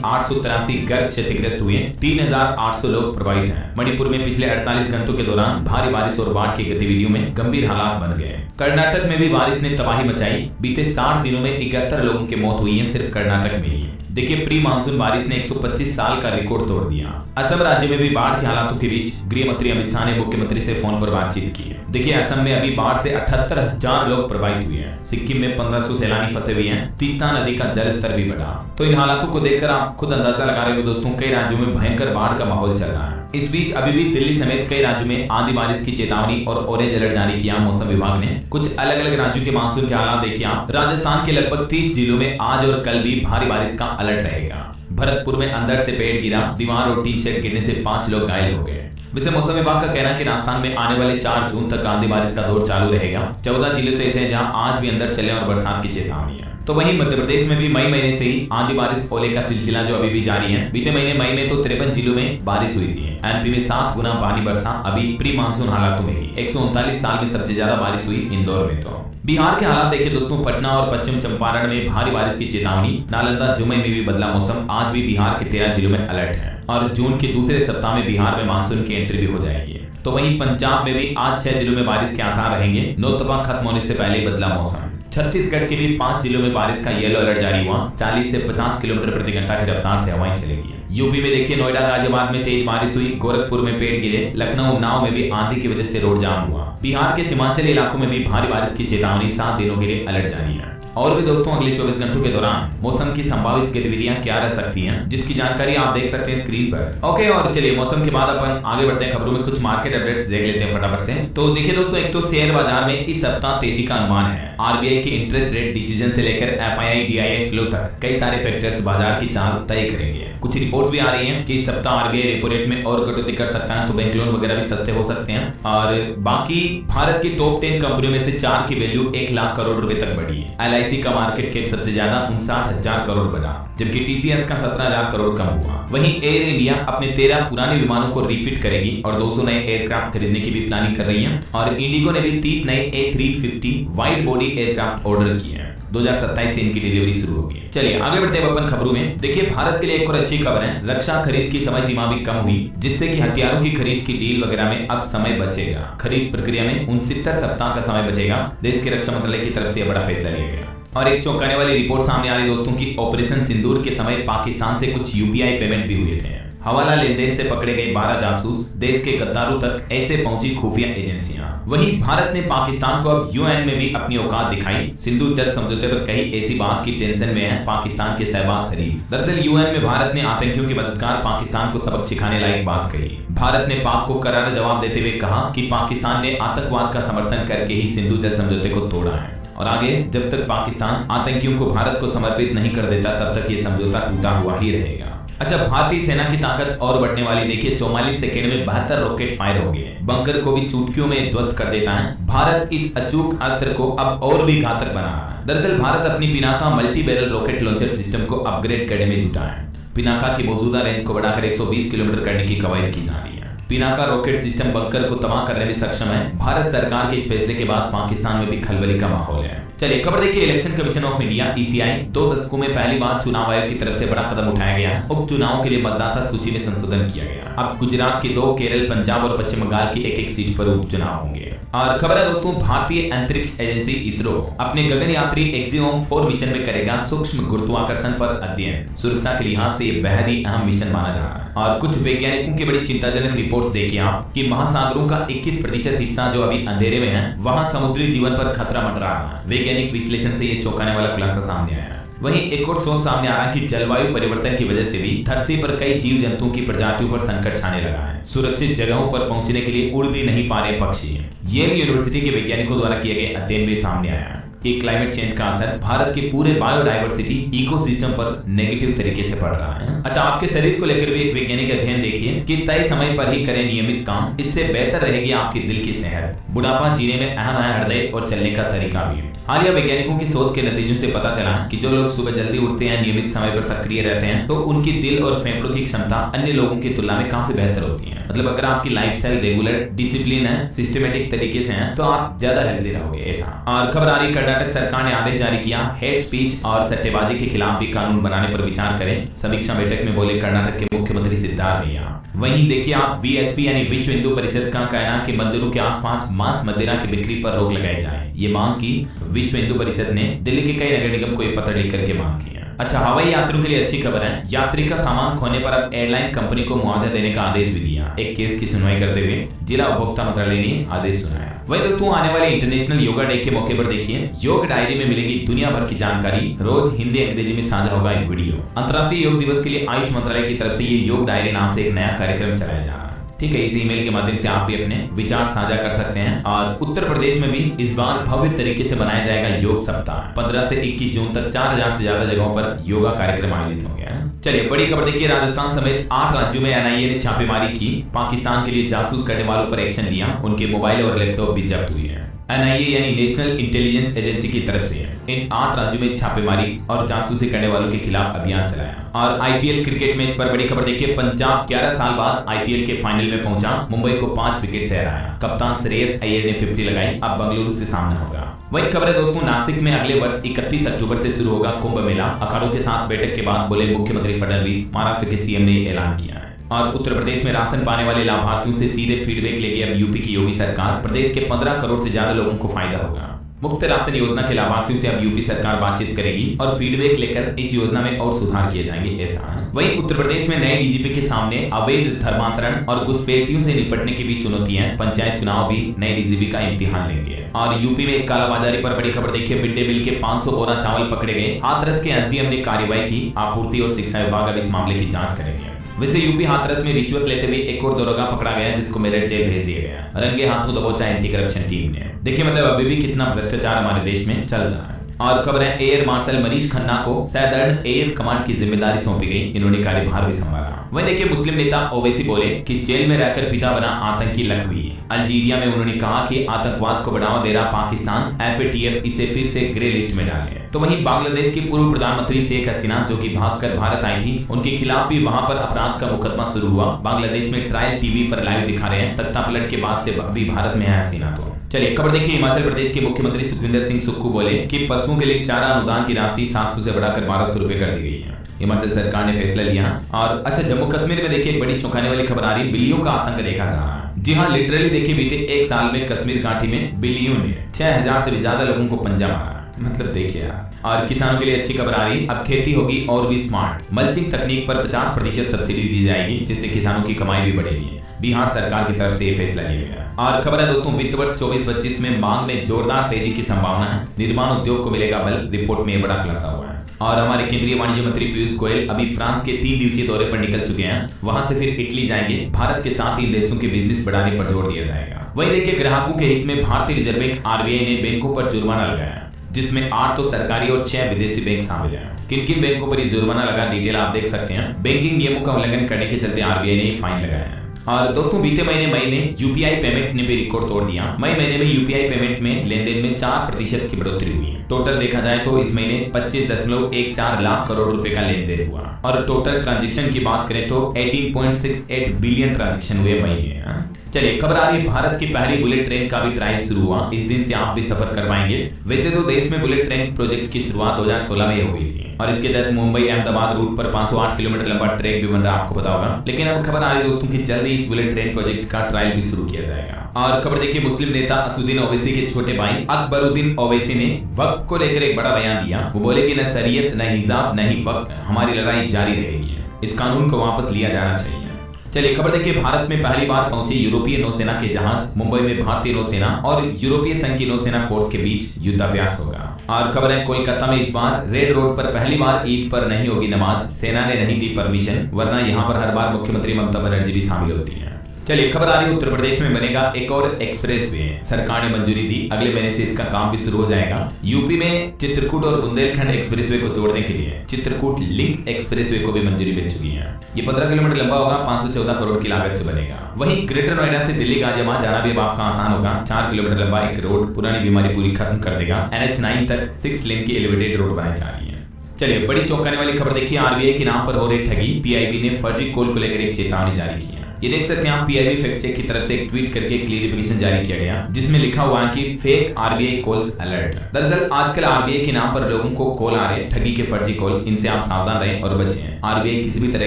883 घर क्षतिग्रस्त हुए, 3800 लोग प्रभावित हैं। मणिपुर में पिछले 48 घंटों के दौरान भारी बारिश और बाढ़ की गतिविधियों में गंभीर हालात बन गए। कर्नाटक में भी बारिश ने तबाही मचाई, बीते 60 दिनों में 71 लोगों की मौत हुई है सिर्फ कर्नाटक में ही। देखिए, प्री मानसून बारिश ने 125 साल का रिकॉर्ड तोड़ दिया। असम राज्य में भी बाढ़ के हालातों के बीच गृह मंत्री अमित शाह ने मुख्यमंत्री से फोन पर बातचीत की। देखिए, असम में अभी बाढ़ से 78,000 लोग प्रभावित हुए हैं। सिक्किम में 1500 सैलानी फंसे हुए हैं। तीस्ता नदी का जल स्तर भी बढ़ा। तो इन हालातों को देखकर आप खुद अंदाजा लगा रहे हो दोस्तों, कई राज्यों में भयंकर बाढ़ का माहौल चल रहा है। इस बीच अभी भी दिल्ली समेत कई राज्यों में आंधी बारिश की चेतावनी और ऑरेंज अलर्ट जारी किया मौसम विभाग ने। कुछ अलग अलग राज्यों के मानसून के हालात देखिए आप। राजस्थान के लगभग 30 जिलों में आज और कल भी भारी बारिश का अलर्ट रहेगा। भरतपुर में अंदर से पेड़ गिरा, दीवार और टी शर्ट गिरने से 5 लोग घायल हो गए। वैसे मौसम विभाग का कहना है कि राजस्थान में आने वाले 4 जून तक आंधी बारिश का दौर चालू रहेगा। 14 जिले तो ऐसे हैं जहां आज भी अंदर चले और बरसात की चेतावनी है। तो वहीं मध्य प्रदेश में भी मई महीने से ही आंधी बारिश ओले का सिलसिला जो अभी भी जारी है। बीते महीने मई में तो 53 जिलों में बारिश हुई थी। एमपी में 7 गुना पानी बरसा, अभी प्री मानसून हालातों में ही 139 साल में सबसे ज्यादा बारिश हुई इंदौर में। तो बिहार के हालात देखिए दोस्तों, पटना और पश्चिम चंपारण में भारी बारिश की चेतावनी। नालंदा जुम्मे में भी बदला मौसम, आज भी बिहार के 13 जिलों में अलर्ट है और जून के दूसरे सप्ताह में बिहार में मानसून की एंट्री भी हो जाएगी। तो वहीं पंजाब में भी आज 6 जिलों में बारिश के आसार रहेंगे। नौतपा खत्म होने से पहले बदला मौसम। छत्तीसगढ़ के भी 5 जिलों में बारिश का येलो अलर्ट जारी हुआ। 40 से 50 किलोमीटर प्रति घंटा की रफ्तार से हवाएं चलेगी। यूपी में देखिए, नोएडा गाजियाबाद में तेज बारिश हुई, गोरखपुर में पेड़ गिरे, लखनऊ उन्नाव में भी आंधी की वजह से रोड जाम हुआ। बिहार के सीमांचली इलाकों में भी भारी बारिश की चेतावनी, 7 दिनों के लिए अलर्ट जारी है। और भी दोस्तों, अगले 24 घंटों के दौरान मौसम की संभावित गतिविधियां क्या रह सकती हैं, जिसकी जानकारी आप देख सकते हैं स्क्रीन पर। ओके, और चलिए मौसम के बाद अपन आगे बढ़ते हैं खबरों में। कुछ मार्केट अपडेट्स देख लेते हैं फटाफट से। तो देखिए दोस्तों, एक तो शेयर बाजार में इस सप्ताह तेजी का अनुमान है। आरबीआई के इंटरेस्ट रेट डिसीजन से लेकर एफआईआई डीआईआई फ्लो तक कई सारे फैक्टर्स बाजार की चाल तय करेंगे। कुछ रिपोर्ट्स भी आ रही हैं कि इस सप्ताह आरबीआई रेपो रेट में और कटौती कर सकता है, तो बैंक लोन वगैरह भी सस्ते हो सकते हैं। और बाकी भारत की टॉप 10 कंपनियों में से 4 की वैल्यू 1 लाख करोड़ रुपए तक बढ़ी है। एलआईसी का मार्केट कैप सबसे ज्यादा 59,000 करोड़ बढ़ा, जबकि टीसीएस का 17,000 करोड़ कम हुआ। वहीं एयर इंडिया अपने 13 पुराने विमानों को रिफिट करेगी और 200 नए एयरक्राफ्ट खरीदने की भी प्लानिंग कर रही है। और इंडिगो ने भी 30 नए A350 wide body aircraft order किए हैं। 2027 से इनकी डिलीवरी शुरू होगी। चलिए आगे बढ़ते हैं अपन खबरों में। देखिए, भारत के लिए एक और अच्छी खबर है, रक्षा खरीद की समय सीमा भी कम हुई, जिससे कि हथियारों की खरीद की डील वगैरह में अब समय बचेगा। खरीद प्रक्रिया में 69 सप्ताह का समय बचेगा। देश के रक्षा मंत्रालय की तरफ से यह बड़ा फैसला लिया गया। और एक चौंकाने वाली रिपोर्ट सामने आ रही दोस्तों की ऑपरेशन सिंदूर के समय पाकिस्तान से कुछ यूपीआई पेमेंट भी हुए थे। हवाला लेनदेन से पकड़े गए 12 जासूस, देश के गद्दारों तक ऐसे पहुंची खुफिया एजेंसियां। वहीं भारत ने पाकिस्तान को अब यूएन में भी अपनी औकात दिखाई। सिंधु जल समझौते पर कही ऐसी बात की टेंशन में है पाकिस्तान के शहबाज शरीफ। दरअसल यूएन में भारत ने आतंकियों के मददगार पाकिस्तान को सबक सिखाने लायक बात कही। भारत ने पाक को करारा जवाब देते हुए कहा कि पाकिस्तान ने आतंकवाद का समर्थन करके ही सिंधु जल समझौते को तोड़ा है और आगे जब तक पाकिस्तान आतंकियों को भारत को समर्पित नहीं कर देता तब तक ये समझौता टूटा हुआ ही रहेगा। अच्छा, भारतीय सेना की ताकत और बढ़ने वाली। देखिए, 44 सेकंड में 72 रॉकेट फायर हो गए। बंकर को भी चुटकियों में ध्वस्त कर देता है। भारत इस अचूक अस्त्र को अब और भी घातक बना रहा है। दरअसल भारत अपनी Pinaka multi barrel rocket launcher system को अपग्रेड करने में जुटा है। पिनाका की मौजूदा रेंज को बढ़ाकर 120 किलोमीटर करने की कवायद की जा रही है। पिनाका रॉकेट सिस्टम बंकर को तबाह करने में सक्षम है। भारत सरकार के इस फैसले के बाद पाकिस्तान में भी खलबली का माहौल है। चलिए खबर देखिए, election commission of India ECI 2 दशकों में पहली बार चुनाव आयोग की तरफ से बड़ा कदम उठाया गया है। उपचुनाव के लिए मतदाता सूची में संशोधन किया गया। अब गुजरात की 2, केरल, पंजाब और पश्चिम बंगाल की 1-1 सीट पर उपचुनाव होंगे। और खबर है दोस्तों, भारतीय अंतरिक्ष एजेंसी इसरो अपने गगनयात्री एक्सियोम 4 मिशन में करेगा सूक्ष्म गुरुत्वाकर्षण पर अध्ययन। सुरक्षा के लिहाज से यह बेहद ही अहम मिशन माना जा रहा है। है। और कुछ वैज्ञानिकों की बड़ी चिंताजनक रिपोर्ट्स देखिए आप कि महासागरों का 21% हिस्सा जो अभी अंधेरे में है, वहां समुद्री जीवन पर खतरा मंडरा रहा है। वैज्ञानिक विश्लेषण से ये चौंकाने वाला खुलासा सामने आया है। वहीं एक और सोच सामने आ रहा है कि जलवायु परिवर्तन की वजह से भी धरती पर कई जीव जंतुओं की प्रजातियों पर संकट छाने लगा है। सुरक्षित जगहों पर पहुंचने के लिए उड़ भी नहीं पा रहे पक्षी। येल यूनिवर्सिटी के वैज्ञानिकों द्वारा किए गए अध्ययन में सामने आया है कि क्लाइमेट चेंज का असर भारत के पूरे बायोडायवर्सिटी इकोसिस्टम पर नेगेटिव तरीके से पड़ रहा है। अच्छा, आपके शरीर को लेकर भी एक वैज्ञानिक अध्ययन देखिए कि तय समय पर ही करें नियमित काम, इससे बेहतर रहेगी आपकी दिल की सेहत। बुढ़ापा जीने में अहम है हृदय और चलने का तरीका भी। हालिया वैज्ञानिकों की शोध के नतीजों से पता चला कि जो लोग सुबह जल्दी उठते हैं, नियमित समय पर सक्रिय रहते हैं, तो उनकी दिल और फेफड़ों की क्षमता अन्य लोगों की तुलना में काफी बेहतर होती है। मतलब अगर आपकी लाइफस्टाइल रेगुलर, डिसिप्लिन है, सिस्टमेटिक तरीके से है, तो आप ज्यादा हेल्दी रहोगे ऐसा। और खबर आ रही, कर्नाटक सरकार ने आदेश जारी किया, हेट स्पीच और सट्टेबाजी के खिलाफ भी कानून बनाने पर विचार करें। समीक्षा बैठक में बोले कर्नाटक के मुख्यमंत्री सिद्धारमैया। वहीं देखिए आप, वीएचपी यानी विश्व हिंदू परिषद का कहना है कि मंदिरों के आसपास मांस मदिरा की बिक्री पर रोक लगाई जाए। ये मांग की विश्व हिंदू परिषद ने दिल्ली के कई नगर निगम को एक पत्र लिख करके मांग की है। अच्छा, हवाई यात्रियों के लिए अच्छी खबर है। यात्री का सामान खोने पर अब एयरलाइन कंपनी को मुआवजा देने का आदेश भी दिया। एक केस की सुनवाई करते हुए जिला उपभोक्ता मंत्रालय ने आदेश सुनाया। वही दोस्तों, आने वाले इंटरनेशनल योगा डे के मौके पर देखिए, योग डायरी में मिलेगी दुनिया भर की जानकारी। रोज हिंदी अंग्रेजी में साझा होगा एक वीडियो। अंतर्राष्ट्रीय योग दिवस के लिए आयुष मंत्रालय की तरफ से ये योग डायरी नाम से एक नया कार्यक्रम चलाया जा रहा है। ठीक है, इस ईमेल के माध्यम से आप भी अपने विचार साझा कर सकते हैं। और उत्तर प्रदेश में भी इस बार भव्य तरीके से बनाया जाएगा योग सप्ताह। 15 से 21 जून तक 4000 से ज्यादा जगहों पर योगा कार्यक्रम आयोजित होंगे। चलिए बड़ी खबर देखिए, राजस्थान समेत 8 राज्यों में एनआईए ने छापेमारी की। पाकिस्तान के लिए जासूस करने वालों पर एक्शन लिया। उनके मोबाइल और लैपटॉप भी जब्त हुए हैं। एनआईए यानी नेशनल इंटेलिजेंस एजेंसी की तरफ से इन 8 राज्यों में छापेमारी और जासूसी करने वालों के खिलाफ अभियान चलाया। और आईपीएल क्रिकेट मैच पर बड़ी खबर देखिए, पंजाब 11 साल बाद आईपीएल के फाइनल में पहुंचा। मुंबई को 5 विकेट से हराया। कप्तान श्रेयस अय्यर ने 50 लगाई। अब बंगलुरु से सामना होगा। वही खबर है दोस्तों, नासिक में अगले वर्ष 31 अक्टूबर से शुरू होगा कुंभ मेला। अखाड़ों के साथ बैठक के बाद बोले मुख्यमंत्री फडणवीस। महाराष्ट्र के सीएम ने ऐलान किया है। और उत्तर प्रदेश में राशन पाने वाले लाभार्थियों से सीधे फीडबैक लेगी अब यूपी की योगी सरकार। प्रदेश के 15 करोड़ से ज्यादा लोगों को फायदा होगा। मुफ्त राशन योजना के लाभार्थियों से अब यूपी सरकार बातचीत करेगी और फीडबैक लेकर इस योजना में और सुधार किए जाएंगे, ऐसा है। वहीं उत्तर प्रदेश में नए डीजीपी के सामने अवैध धर्मांतरण और घुसपैठियों से निपटने की भी चुनौतियां। पंचायत चुनाव भी नए डीजीपी का इम्तिहान लेंगे। और यूपी में कालाबाजारी पर बड़ी खबर देखिए, मिड डे मील के 500 बोरा चावल पकड़े गए। हाथरस के एसडीएम ने कार्रवाई की। आपूर्ति और शिक्षा विभाग अब इस मामले की जांच करेंगे। वैसे यूपी हाथरस में रिश्वत लेते हुए एक और दरोगा पकड़ा गया, जिसको मेरठ जेल भेज दिया गया। रंगे हाथों दबोचा एंटी करप्शन टीम ने। देखिए मतलब अभी भी कितना भ्रष्टाचार हमारे देश में चल रहा है। और खबर है, एयर मार्शल मनीष खन्ना को सदर्न एयर कमांड की जिम्मेदारी सौंपी गई। इन्होंने कार्यभार भी संभाला। वहीं देखिए, मुस्लिम नेता ओवैसी बोले कि जेल में रहकर पिता बना आतंकी लखवी। अल्जीरिया में उन्होंने कहा कि आतंकवाद को बढ़ावा दे रहा पाकिस्तान, एफएटीएफ इसे फिर से ग्रे लिस्ट में डाले। तो वहीं बांग्लादेश की पूर्व प्रधानमंत्री शेख हसीना, जो कि भागकर भारत आई थी, उनके खिलाफ भी वहां पर अपराध का मुकदमा शुरू हुआ। बांग्लादेश में ट्रायल टीवी पर लाइव दिखा रहे हैं। तख्तापलट के बाद से अभी भारत में है हसीना। तो चलिए खबर देखिए, हिमाचल प्रदेश के मुख्यमंत्री सुखविंदर सिंह सुक्खू बोले कि पशुओं के लिए चारा अनुदान की राशि 700 से बढ़ाकर 1200 रुपए कर दी गई है। हिमाचल सरकार ने फैसला लिया। और अच्छा, जम्मू कश्मीर में देखिए एक बड़ी चौंकाने वाली खबर आ रही है, बिल्लियों का आतंक देखा जा रहा है। जी हाँ, लिटरली देखिए बीते 1 साल में कश्मीर घाटी में बिल्लियों ने 6000 से भी ज्यादा लोगों को पंजा मारा। मतलब देखिए यार। और किसानों के लिए अच्छी खबर आ रही, अब खेती होगी और भी स्मार्ट। मल्चिंग तकनीक पर 50% सब्सिडी दी जाएगी, जिससे किसानों की कमाई भी बढ़ेगी। बिहार सरकार की तरफ से ये फैसला लिया गया। और खबर है दोस्तों, वित्त वर्ष 24-25 में मांग में जोरदार तेजी की संभावना है। निर्माण उद्योग को मिलेगा बल, रिपोर्ट में बड़ा खुलासा हुआ है। और हमारे केंद्रीय वाणिज्य मंत्री पीयूष गोयल अभी फ्रांस के 3 दिवसीय दौरे पर निकल चुके हैं। वहां से फिर इटली जाएंगे। भारत के साथ ही इन देशों के बिजनेस बढ़ाने पर जोर दिया जाएगा। वही देखिए, ग्राहकों के हित में भारतीय रिजर्व बैंक आरबीआई ने बैंकों पर जुर्माना लगाया, जिसमें 8 तो सरकारी और 6 विदेशी बैंक शामिल हैं। किन किन बैंकों पर जुर्माना लगा, डिटेल आप देख सकते हैं। बैंकिंग नियमों का उल्लंघन करने के चलते आरबीआई ने फाइन लगाया है। और दोस्तों, बीते महीने मई में यूपीआई पेमेंट ने भी रिकॉर्ड तोड़ दिया। मई महीने में यूपीआई पेमेंट में लेनदेन में 4% की बढ़ोतरी हुई है। टोटल देखा जाए तो इस महीने 25.14 लाख करोड़ रुपए का लेनदेन हुआ। और टोटल ट्रांजैक्शन की बात करें तो 18.68 बिलियन ट्रांजैक्शन हुए मई में। चलिए खबर आ रही है, भारत की पहली बुलेट ट्रेन का भी ट्रायल शुरू हुआ। इस दिन से आप भी सफर कर पाएंगे। वैसे तो देश में बुलेट ट्रेन प्रोजेक्ट की शुरुआत 2016 में हुई थी और इसके तहत मुंबई अहमदाबाद रूट पर 508 किलोमीटर लंबा ट्रैक भी बन रहा है, आपको पता होगा। लेकिन अब खबर आ रही है दोस्तों कि जल्द ही इस बुलेट ट्रेन प्रोजेक्ट का ट्रायल भी शुरू किया जाएगा। और खबर देखिए, मुस्लिम नेता असुद्दीन ओवैसी के छोटे भाई अकबरुद्दीन ओवैसी ने वक्फ को लेकर एक बड़ा बयान दिया। वो बोले कि न शरीयत, न हिजाब, न ही वक्फ, हमारी लड़ाई जारी रहेगी। इस कानून को वापस लिया जाना चाहिए। चलिए खबर देखिए, भारत में पहली बार पहुंचे यूरोपीय नौसेना के जहाज। मुंबई में भारतीय नौसेना और यूरोपीय संघ की नौसेना फोर्स के बीच युद्धाभ्यास होगा। और खबर है कोलकाता में इस बार रेड रोड पर पहली बार ईद पर नहीं होगी नमाज, सेना ने नहीं दी परमिशन, वरना यहाँ पर हर बार मुख्यमंत्री ममता बनर्जी भी शामिल होती है। चलिए खबर आ रही है, उत्तर प्रदेश में बनेगा एक और एक्सप्रेसवे, सरकार ने मंजूरी दी, अगले महीने से इसका काम भी शुरू हो जाएगा। यूपी में चित्रकूट और बुंदेलखंड एक्सप्रेसवे को जोड़ने के लिए चित्रकूट लिंक एक्सप्रेसवे को भी मंजूरी मिल चुकी है। ये 15 किलोमीटर लंबा होगा, 514 करोड़ की लागत से बनेगा। वहीं ग्रेटर नोएडा से दिल्ली गाजियाबाद जाना भी अब आपका आसान होगा। 4 किलोमीटर लंबा एक रोड पुरानी बीमारी पूरी खत्म कर देगा। NH9 तक 6 लेन की एलिवेटेड रोड बनाई जा रही है। चलिए बड़ी चौंकाने वाली खबर देखिए, आरबीआई के नाम पर हो रही ठगी, पीआईबी ने फर्जी कॉल को लेकर एक चेतावनी जारी की है। ये देख सकते हैं आप, पीआईबी फैक्ट चेक की तरफ से एक ट्वीट करके क्लियरिफिकेशन जारी किया गया, जिसमें लिखा हुआ है कि फेक आरबीआई कॉल्स अलर्ट। दरअसल आजकल आरबीआई के नाम पर लोगों को कॉल आ रहे, ठगी के फर्जी कॉल, इनसे आप सावधान रहें और बचें। आरबीआई किसी भी तरह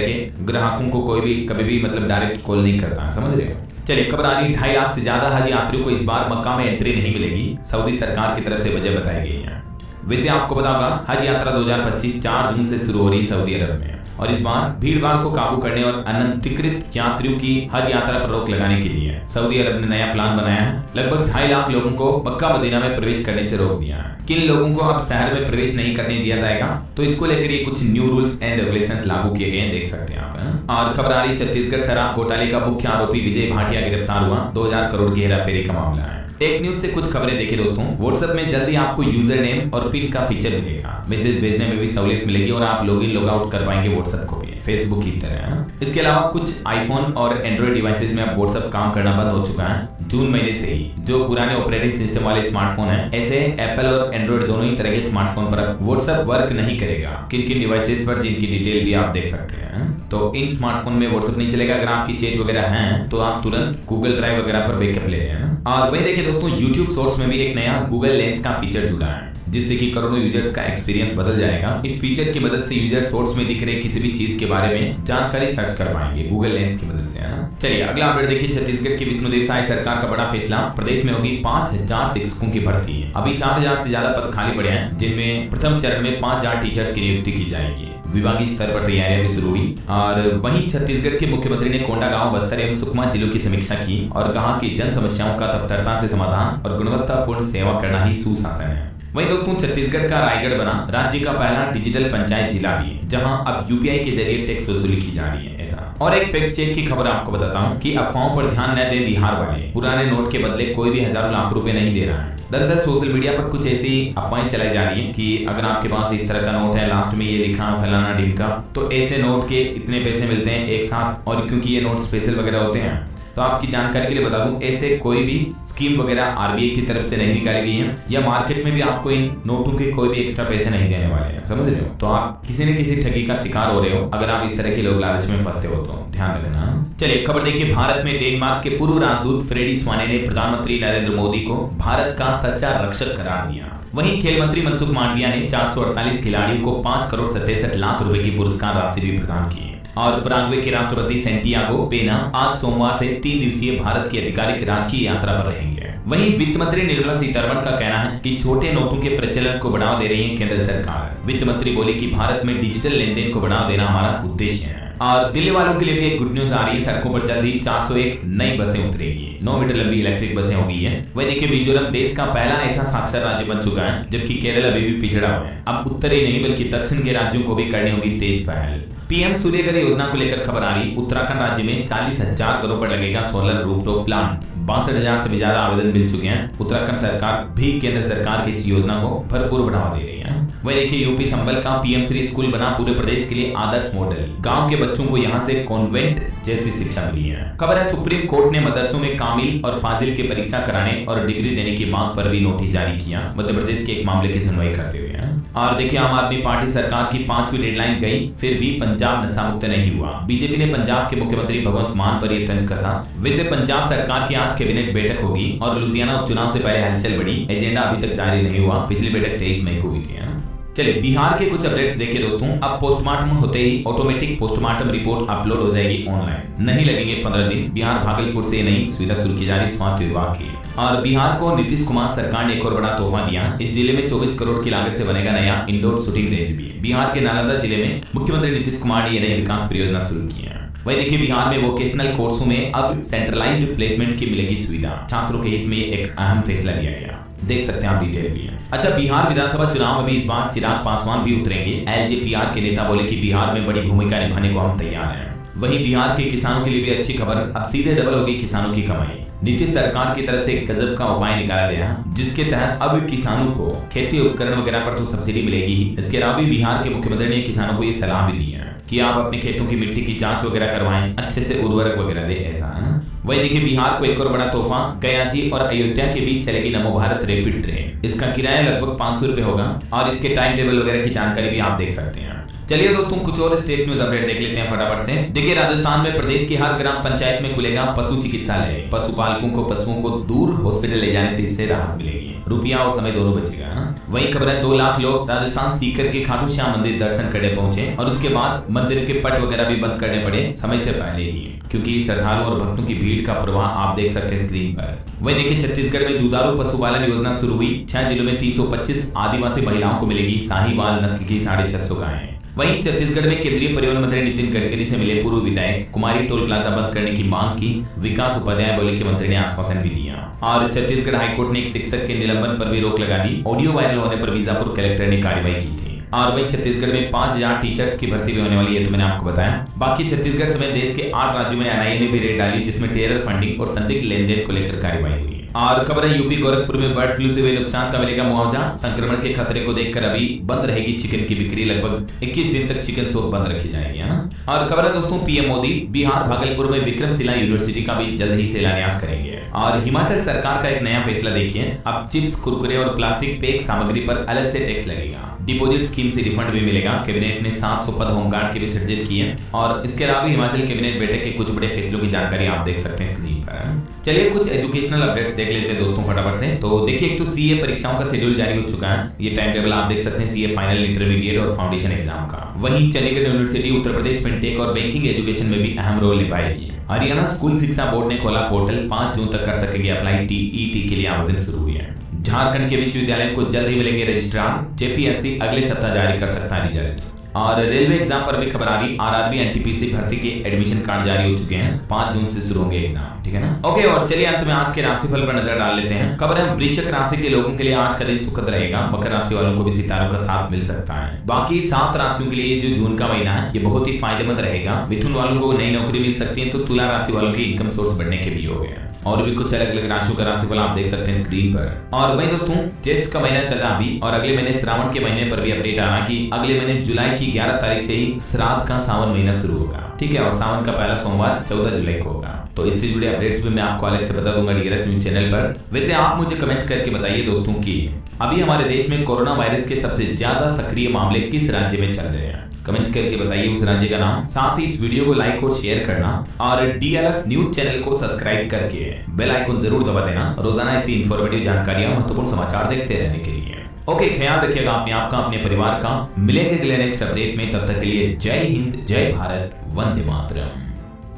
के ग्राहकों को कोई भी कभी भी मतलब डायरेक्ट कॉल नहीं करता, समझ रहे हो। चलिए खबर आ रही, 2.5 लाख से ज्यादा हज यात्रियों को इस बार मक्का में एंट्री नहीं मिलेगी, सऊदी सरकार की तरफ से वजह बताई गई है। वैसे आपको पता होगा हज यात्रा 2025 4 जून से शुरू हो रही सऊदी अरब में, और इस बार भीड़ भाड़ को काबू करने और अनधिकृत यात्रियों की हज यात्रा पर रोक लगाने के लिए सऊदी अरब ने नया प्लान बनाया है। लगभग 2.5 लाख लोगों को मक्का मदीना में प्रवेश करने से रोक दिया है। किन लोगों को अब शहर में प्रवेश नहीं करने दिया जाएगा, तो इसको लेकर ये कुछ न्यू रूल्स एंड रेगुलेशंस लागू किए गए हैं, देख सकते हैं आप, है ना। और खबर आ रही, छत्तीसगढ़ शराब घोटाले का मुख्य आरोपी विजय भाटिया गिरफ्तार हुआ। 2000 करोड़ की हेराफेरी का मामला है। टेक न्यूज से कुछ खबरें देखिए दोस्तों, व्हाट्सएप में जल्दी आपको यूजर नेम और पिन का फीचर मिलेगा, मैसेज भेजने में भी सहूलियत मिलेगी और आप लॉग इन लॉग आउट कर पाएंगे व्हाट्सएप को भी, फेसबुक की तरह, है। इसके अलावा कुछ आईफोन और एंड्रॉइड डिवाइसेज में अब व्हाट्सएप काम करना बंद हो चुका है जून महीने से ही। जो पुराने ऑपरेटिंग सिस्टम वाले स्मार्टफोन है, ऐसे एप्पल और एंड्रॉइड दोनों ही तरह के स्मार्टफोन पर व्हाट्सएप वर्क नहीं करेगा। किन किन डिवाइसेज पर, जिनकी डिटेल भी आप देख सकते हैं। तो इन स्मार्टफोन में व्हाट्सएप नहीं चलेगा। अगर आपकी चैट वगैरह है तो आप तुरंत गूगल ड्राइव वगैरह पर बैकअप ले लें। और वही देखिए दोस्तों, यूट्यूब शॉर्ट्स में भी एक नया गूगल लेंस का फीचर जुड़ा है, जिससे कि करोड़ों यूजर्स का एक्सपीरियंस बदल जाएगा। इस फीचर की मदद से यूजर शॉर्ट्स में दिख रहे किसी भी चीज के बारे में जानकारी सर्च कर पाएंगे गूगल लेंस की मदद से, है ना। चलिए अगला अपडेट देखिए, छत्तीसगढ़ की विष्णुदेव साय सरकार का बड़ा फैसला, प्रदेश में होगी 5000 शिक्षकों की भर्ती। अभी 60,000 से ज्यादा पद खाली पड़े हैं, जिनमें प्रथम चरण में 5000 टीचर्स की नियुक्ति की जाएगी। विभागीय स्तर पर तैयारियां भी शुरू हुई। और वहीं छत्तीसगढ़ के मुख्यमंत्री ने कोंडागांव, बस्तर एवं सुकमा जिलों की समीक्षा की और कहा कि जन समस्याओं का तत्परता से समाधान और गुणवत्तापूर्ण सेवा करना ही सुशासन है। वहीं दोस्तों, छत्तीसगढ़ का रायगढ़ बना राज्य का पहला डिजिटल पंचायत जिला भी, जहां अब यूपीआई के जरिए टैक्स वसूली की जा रही है, ऐसा। और एक फैक्ट चेक की खबर आपको बताता हूं कि अफवाहों पर ध्यान न दें बिहार वाले, पुराने नोट के बदले कोई भी हजारों लाख रुपए नहीं दे रहा है। दरअसल सोशल मीडिया पर कुछ ऐसी अफवाहें चलाई जा रही हैं कि अगर आपके पास इस तरह का नोट है, लास्ट में ये लिखा फलाना ढिमका, तो ऐसे नोट के इतने पैसे मिलते हैं एक साथ। और क्योंकि ये नोट स्पेशल वगैरह होते हैं, तो आपकी जानकारी के लिए बता दूं, ऐसे कोई भी स्कीम वगैरह आरबीआई की तरफ से नहीं निकाली गई है, या मार्केट में भी आपको इन नोटों के कोई भी एक्स्ट्रा पैसे नहीं देने वाले हैं, समझ रहे हो। तो आप किसी न किसी ठगी का शिकार हो रहे हो अगर आप इस तरह के लोग लालच में फंसते हो, तो ध्यान रखना। चलिए खबर देखिए, भारत में डेनमार्क के पूर्व राजदूत फ्रेडी स्वाने ने प्रधानमंत्री नरेंद्र मोदी को भारत का सच्चा रक्षक करार दिया। वहीं खेल मंत्री मनसुख मांडविया ने 448 खिलाड़ियों को 5 करोड़ 67 लाख रुपए की पुरस्कार राशि भी प्रदान की। और पराग्वे के राष्ट्रपति सैंटियागो पेना आज सोमवार से 3 दिवसीय भारत की आधिकारिक राजकीय यात्रा पर रहेंगे। वहीं वित्त मंत्री निर्मला सीतारमण का कहना है कि छोटे नोटों के प्रचलन को बढ़ावा दे रही है केंद्र सरकार। वित्त मंत्री बोली कि भारत में डिजिटल लेन देन को बढ़ावा देना हमारा उद्देश्य है। और दिल्ली वालों के लिए भी एक गुड न्यूज आ रही है, सड़कों पर जल्द ही 401 नई बसें उतरेगी। 9 मीटर लंबी इलेक्ट्रिक बसें हो गई है। वही देखिए, मिजोरम देश का पहला ऐसा साक्षर राज्य बन चुका है, जबकि केरल अभी भी पिछड़ा हुआ है। अब उत्तर ही नहीं बल्कि दक्षिण के राज्यों को भी करनी होगी तेज पहल। पीएम सूर्यघर योजना को लेकर खबर आ रही, उत्तराखंड राज्य में 40,000 घरों पर लगेगा सोलर रूफटॉप प्लांट। 62,000 से भी ज्यादा आवेदन मिल चुके हैं। उत्तराखंड सरकार भी केंद्र सरकार की इस योजना को भरपूर बढ़ावा दे रही है। वही देखिए, यूपी संबल का पीएम श्री स्कूल बना पूरे प्रदेश के लिए आदर्श मॉडल। गांव के बच्चों को यहां से कॉन्वेंट जैसी शिक्षा मिली है। खबर है, सुप्रीम कोर्ट ने मदरसों में कामिल और फाजिल की परीक्षा कराने और डिग्री देने की मांग पर भी नोटिस जारी किया, मध्य प्रदेश के एक मामले की सुनवाई करते हुए। और देखिए, आम आदमी पार्टी सरकार की 5वीं डेडलाइन गई, फिर भी पंजाब नशा मुक्त नहीं हुआ। बीजेपी ने पंजाब के मुख्यमंत्री भगवंत मान पर यह तंज कसा। वैसे पंजाब सरकार की आज कैबिनेट बैठक होगी और लुधियाना उपचुनाव से पहले हलचल बढ़ी। एजेंडा अभी तक जारी नहीं हुआ, पिछली बैठक 23 मई को हुई थी। चलिए बिहार के कुछ अपडेट्स देखिए दोस्तों। अब पोस्टमार्टम होते ही ऑटोमेटिक पोस्टमार्टम रिपोर्ट अपलोड हो जाएगी ऑनलाइन, नहीं लगेंगे 15 दिन। बिहार भागलपुर से नई सुविधा शुरू की जा रही स्वास्थ्य विभाग की। और बिहार को नीतीश कुमार सरकार ने एक और बड़ा तोहफा दिया। इस जिले में 24 करोड़ की लागत से बनेगा नया इंडोर शूटिंग रेंज भी। बिहार के नालंदा जिले में मुख्यमंत्री नीतीश कुमार ने नई विकास परियोजना शुरू की है। वही देखिए बिहार में वोकेशनल कोर्सों में अब सेंट्रलाइज्ड प्लेसमेंट की मिलेगी सुविधा। छात्रों के हित में एक अहम फैसला लिया गया, देख सकते हैं आप डिटेल भी है। अच्छा, बिहार विधानसभा चुनाव में भी इस बार चिराग पासवान भी उतरेंगे। एलजेपीआर के नेता बोले कि बिहार में बड़ी भूमिका निभाने को हम तैयार हैं। वहीं बिहार के किसानों के लिए भी अच्छी खबर, अब सीधे डबल होगी किसानों की कमाई। नीतीश सरकार की तरफ से एक गजब का उपाय निकाला गया, जिसके तहत अब किसानों को खेती उपकरण वगैरह पर तो सब्सिडी मिलेगी ही। इसके अलावा भी बिहार के मुख्यमंत्री ने किसानों को ये सलाह भी दी है कि आप अपने खेतों की मिट्टी की जांच वगैरह करवाएं, अच्छे से उर्वरक वगैरह दे, ऐसा है ना। वही देखिए बिहार को एक और बड़ा तोहफा, गया जी और अयोध्या के बीच चलेगी नमो भारत रैपिड ट्रेन। इसका किराया लगभग 500 रुपए होगा और इसके टाइम टेबल वगैरह की जानकारी भी आप देख सकते हैं। चलिए दोस्तों, कुछ और स्टेट न्यूज अपडेट देख लेते हैं फटाफट से। देखिए राजस्थान में प्रदेश की हर ग्राम पंचायत में खुलेगा पशु चिकित्सालय। पशुपालकों को पशुओं को दूर हॉस्पिटल ले जाने से इससे राहत मिलेगी, रुपया और समय दोनों बचेगा ना। वही खबर है 2 लाख लोग राजस्थान सीकर के खाटू श्याम मंदिर दर्शन करने पहुंचे और उसके बाद मंदिर के पट वगैरह भी बंद करने पड़े समय से पहले ही, क्योंकि श्रद्धालुओं और भक्तों की भीड़ का प्रवाह आप देख सकते हैं स्क्रीन पर। वही देखिए छत्तीसगढ़ में दुधारू पशुपालन योजना शुरू हुई। 6 जिलों में 325 आदिवासी महिलाओं को मिलेगी साहीवाल नस्ल की 650 गायें। वहीं छत्तीसगढ़ में केंद्रीय परिवहन मंत्री नितिन गडकरी से मिले पूर्व विधायक, कुमारी टोल प्लाजा बंद करने की मांग की। विकास उपाध्याय बोले कि मंत्री ने आश्वासन भी दिया। और छत्तीसगढ़ हाईकोर्ट ने एक शिक्षक के निलंबन पर भी रोक लगा दी। ऑडियो वायरल होने पर बीजापुर कलेक्टर ने कार्रवाई की थी। और वहीं छत्तीसगढ़ में 5000 टीचर्स की भर्ती भी होने वाली है, तो मैंने आपको बताया। बाकी छत्तीसगढ़ समेत देश के 8 राज्यों में एनआईए ने भी रेड डाली, जिसमें टेरर फंडिंग और संदिग्ध लेन देन को लेकर कार्रवाई हुई। और खबर है यूपी गोरखपुर में बर्ड फ्लू से हुए नुकसान का मिलेगा मुआवजा। संक्रमण के खतरे को देखकर अभी बंद रहेगी चिकन की बिक्री। लगभग 21 दिन तक चिकन शॉप बंद रखी जाएगी, है ना। और खबर है दोस्तों पीएम मोदी बिहार भागलपुर में विक्रमशिला यूनिवर्सिटी का भी जल्द ही शिलान्यास करेंगे। और हिमाचल सरकार का एक नया फैसला देखिए, अब चिप्स, कुरकुरे और प्लास्टिक पैक सामग्री पर अलग से टैक्स लगेगा। डिपोजिट स्कीम से रिफंड भी मिलेगा। कैबिनेट ने 700 पद होमगार्ड के भी सृजित किए। और इसके अलावा हिमाचल कैबिनेट बैठक के कुछ बड़े फैसलों की जानकारी आप देख सकते हैं स्क्रीन पर। चलिए कुछ एजुकेशनल अपडेट्स देख लेते हैं दोस्तों फटाफट से। तो देखिए एक तो सीए परीक्षाओं का शेड्यूल जारी हो चुका है। ये टाइम टेबल आप देख सकते हैं सीए फाइनल, इंटरमीडिएट और फाउंडेशन एग्जाम का। वहीं चंडीगढ़ यूनिवर्सिटी उत्तर प्रदेश फिनटेक और बैंकिंग एजुकेशन में भी अहम रोल निभाएगी। हरियाणा स्कूल शिक्षा बोर्ड ने खोला पोर्टल, 5 जून तक कर सकेंगे अप्लाई। टीईटी के लिए आवेदन शुरू हुई है। झारखंड के विश्वविद्यालय को जल्द ही मिलेंगे रजिस्ट्रार। जेपीएससी अगले सप्ताह जारी कर सकता है रिजल्ट। और रेलवे एग्जाम पर भी खबर आ रही, आरआरबी एनटीपीसी भर्ती के एडमिशन कार्ड जारी हो चुके हैं। 5 जून से शुरू होंगे एग्जाम, ठीक है ना। ओके, और चलिए अंत में आज के राशिफल पर नजर डाल लेते हैं। खबर है वृश्चिक राशि के लोगों के लिए आज का दिन सुखद रहेगा। मकर राशि वालों को भी सितारों का साथ मिल सकता है। बाकी 7 राशियों के लिए जो जून का महीना है ये बहुत ही फायदेमंद रहेगा। मिथुन वालों को नई नौकरी मिल सकती है, तो तुला राशि वालों की इनकम सोर्स बढ़ने के भी हो गए। और भी कुछ अलग अलग राशियों का राशिफल आप देख सकते हैं स्क्रीन पर। और वही दोस्तों ज्येष्ठ का महीना चल रहा अभी, और अगले महीने श्रावण के महीने पर भी अपडेट आ रहा कि अगले महीने जुलाई की 11 तारीख से ही श्राद्ध का सावन महीना शुरू होगा, ठीक है। और सावन का पहला सोमवार 14 जुलाई को होगा। तो इससे जुड़े अपडेट्स भी मैं आपको अलग से बता दूंगा डीआरएस न्यूज़ चैनल पर। वैसे आप मुझे कमेंट करके बताइए दोस्तों कि अभी हमारे देश में कोरोना वायरस के सबसे ज्यादा सक्रिय मामले किस राज्य में चल रहे हैं। कमेंट करके बताइए उस राज्य का नाम। साथ ही इस वीडियो को लाइक और शेयर करना और डीएलएस न्यूज़ चैनल को सब्सक्राइब करके बेल आइकन जरूर दबा देना, रोजाना ऐसी इंफॉर्मेटिव जानकारियां, महत्वपूर्ण समाचार देखते रहने के लिए। ओके, ख्याल रखिएगा अपने आप का, अपने परिवार का। मिलेंगे अगले नेक्स्ट अपडेट में, तब तक के लिए जय हिंद, जय भारत, वंदे मातरम।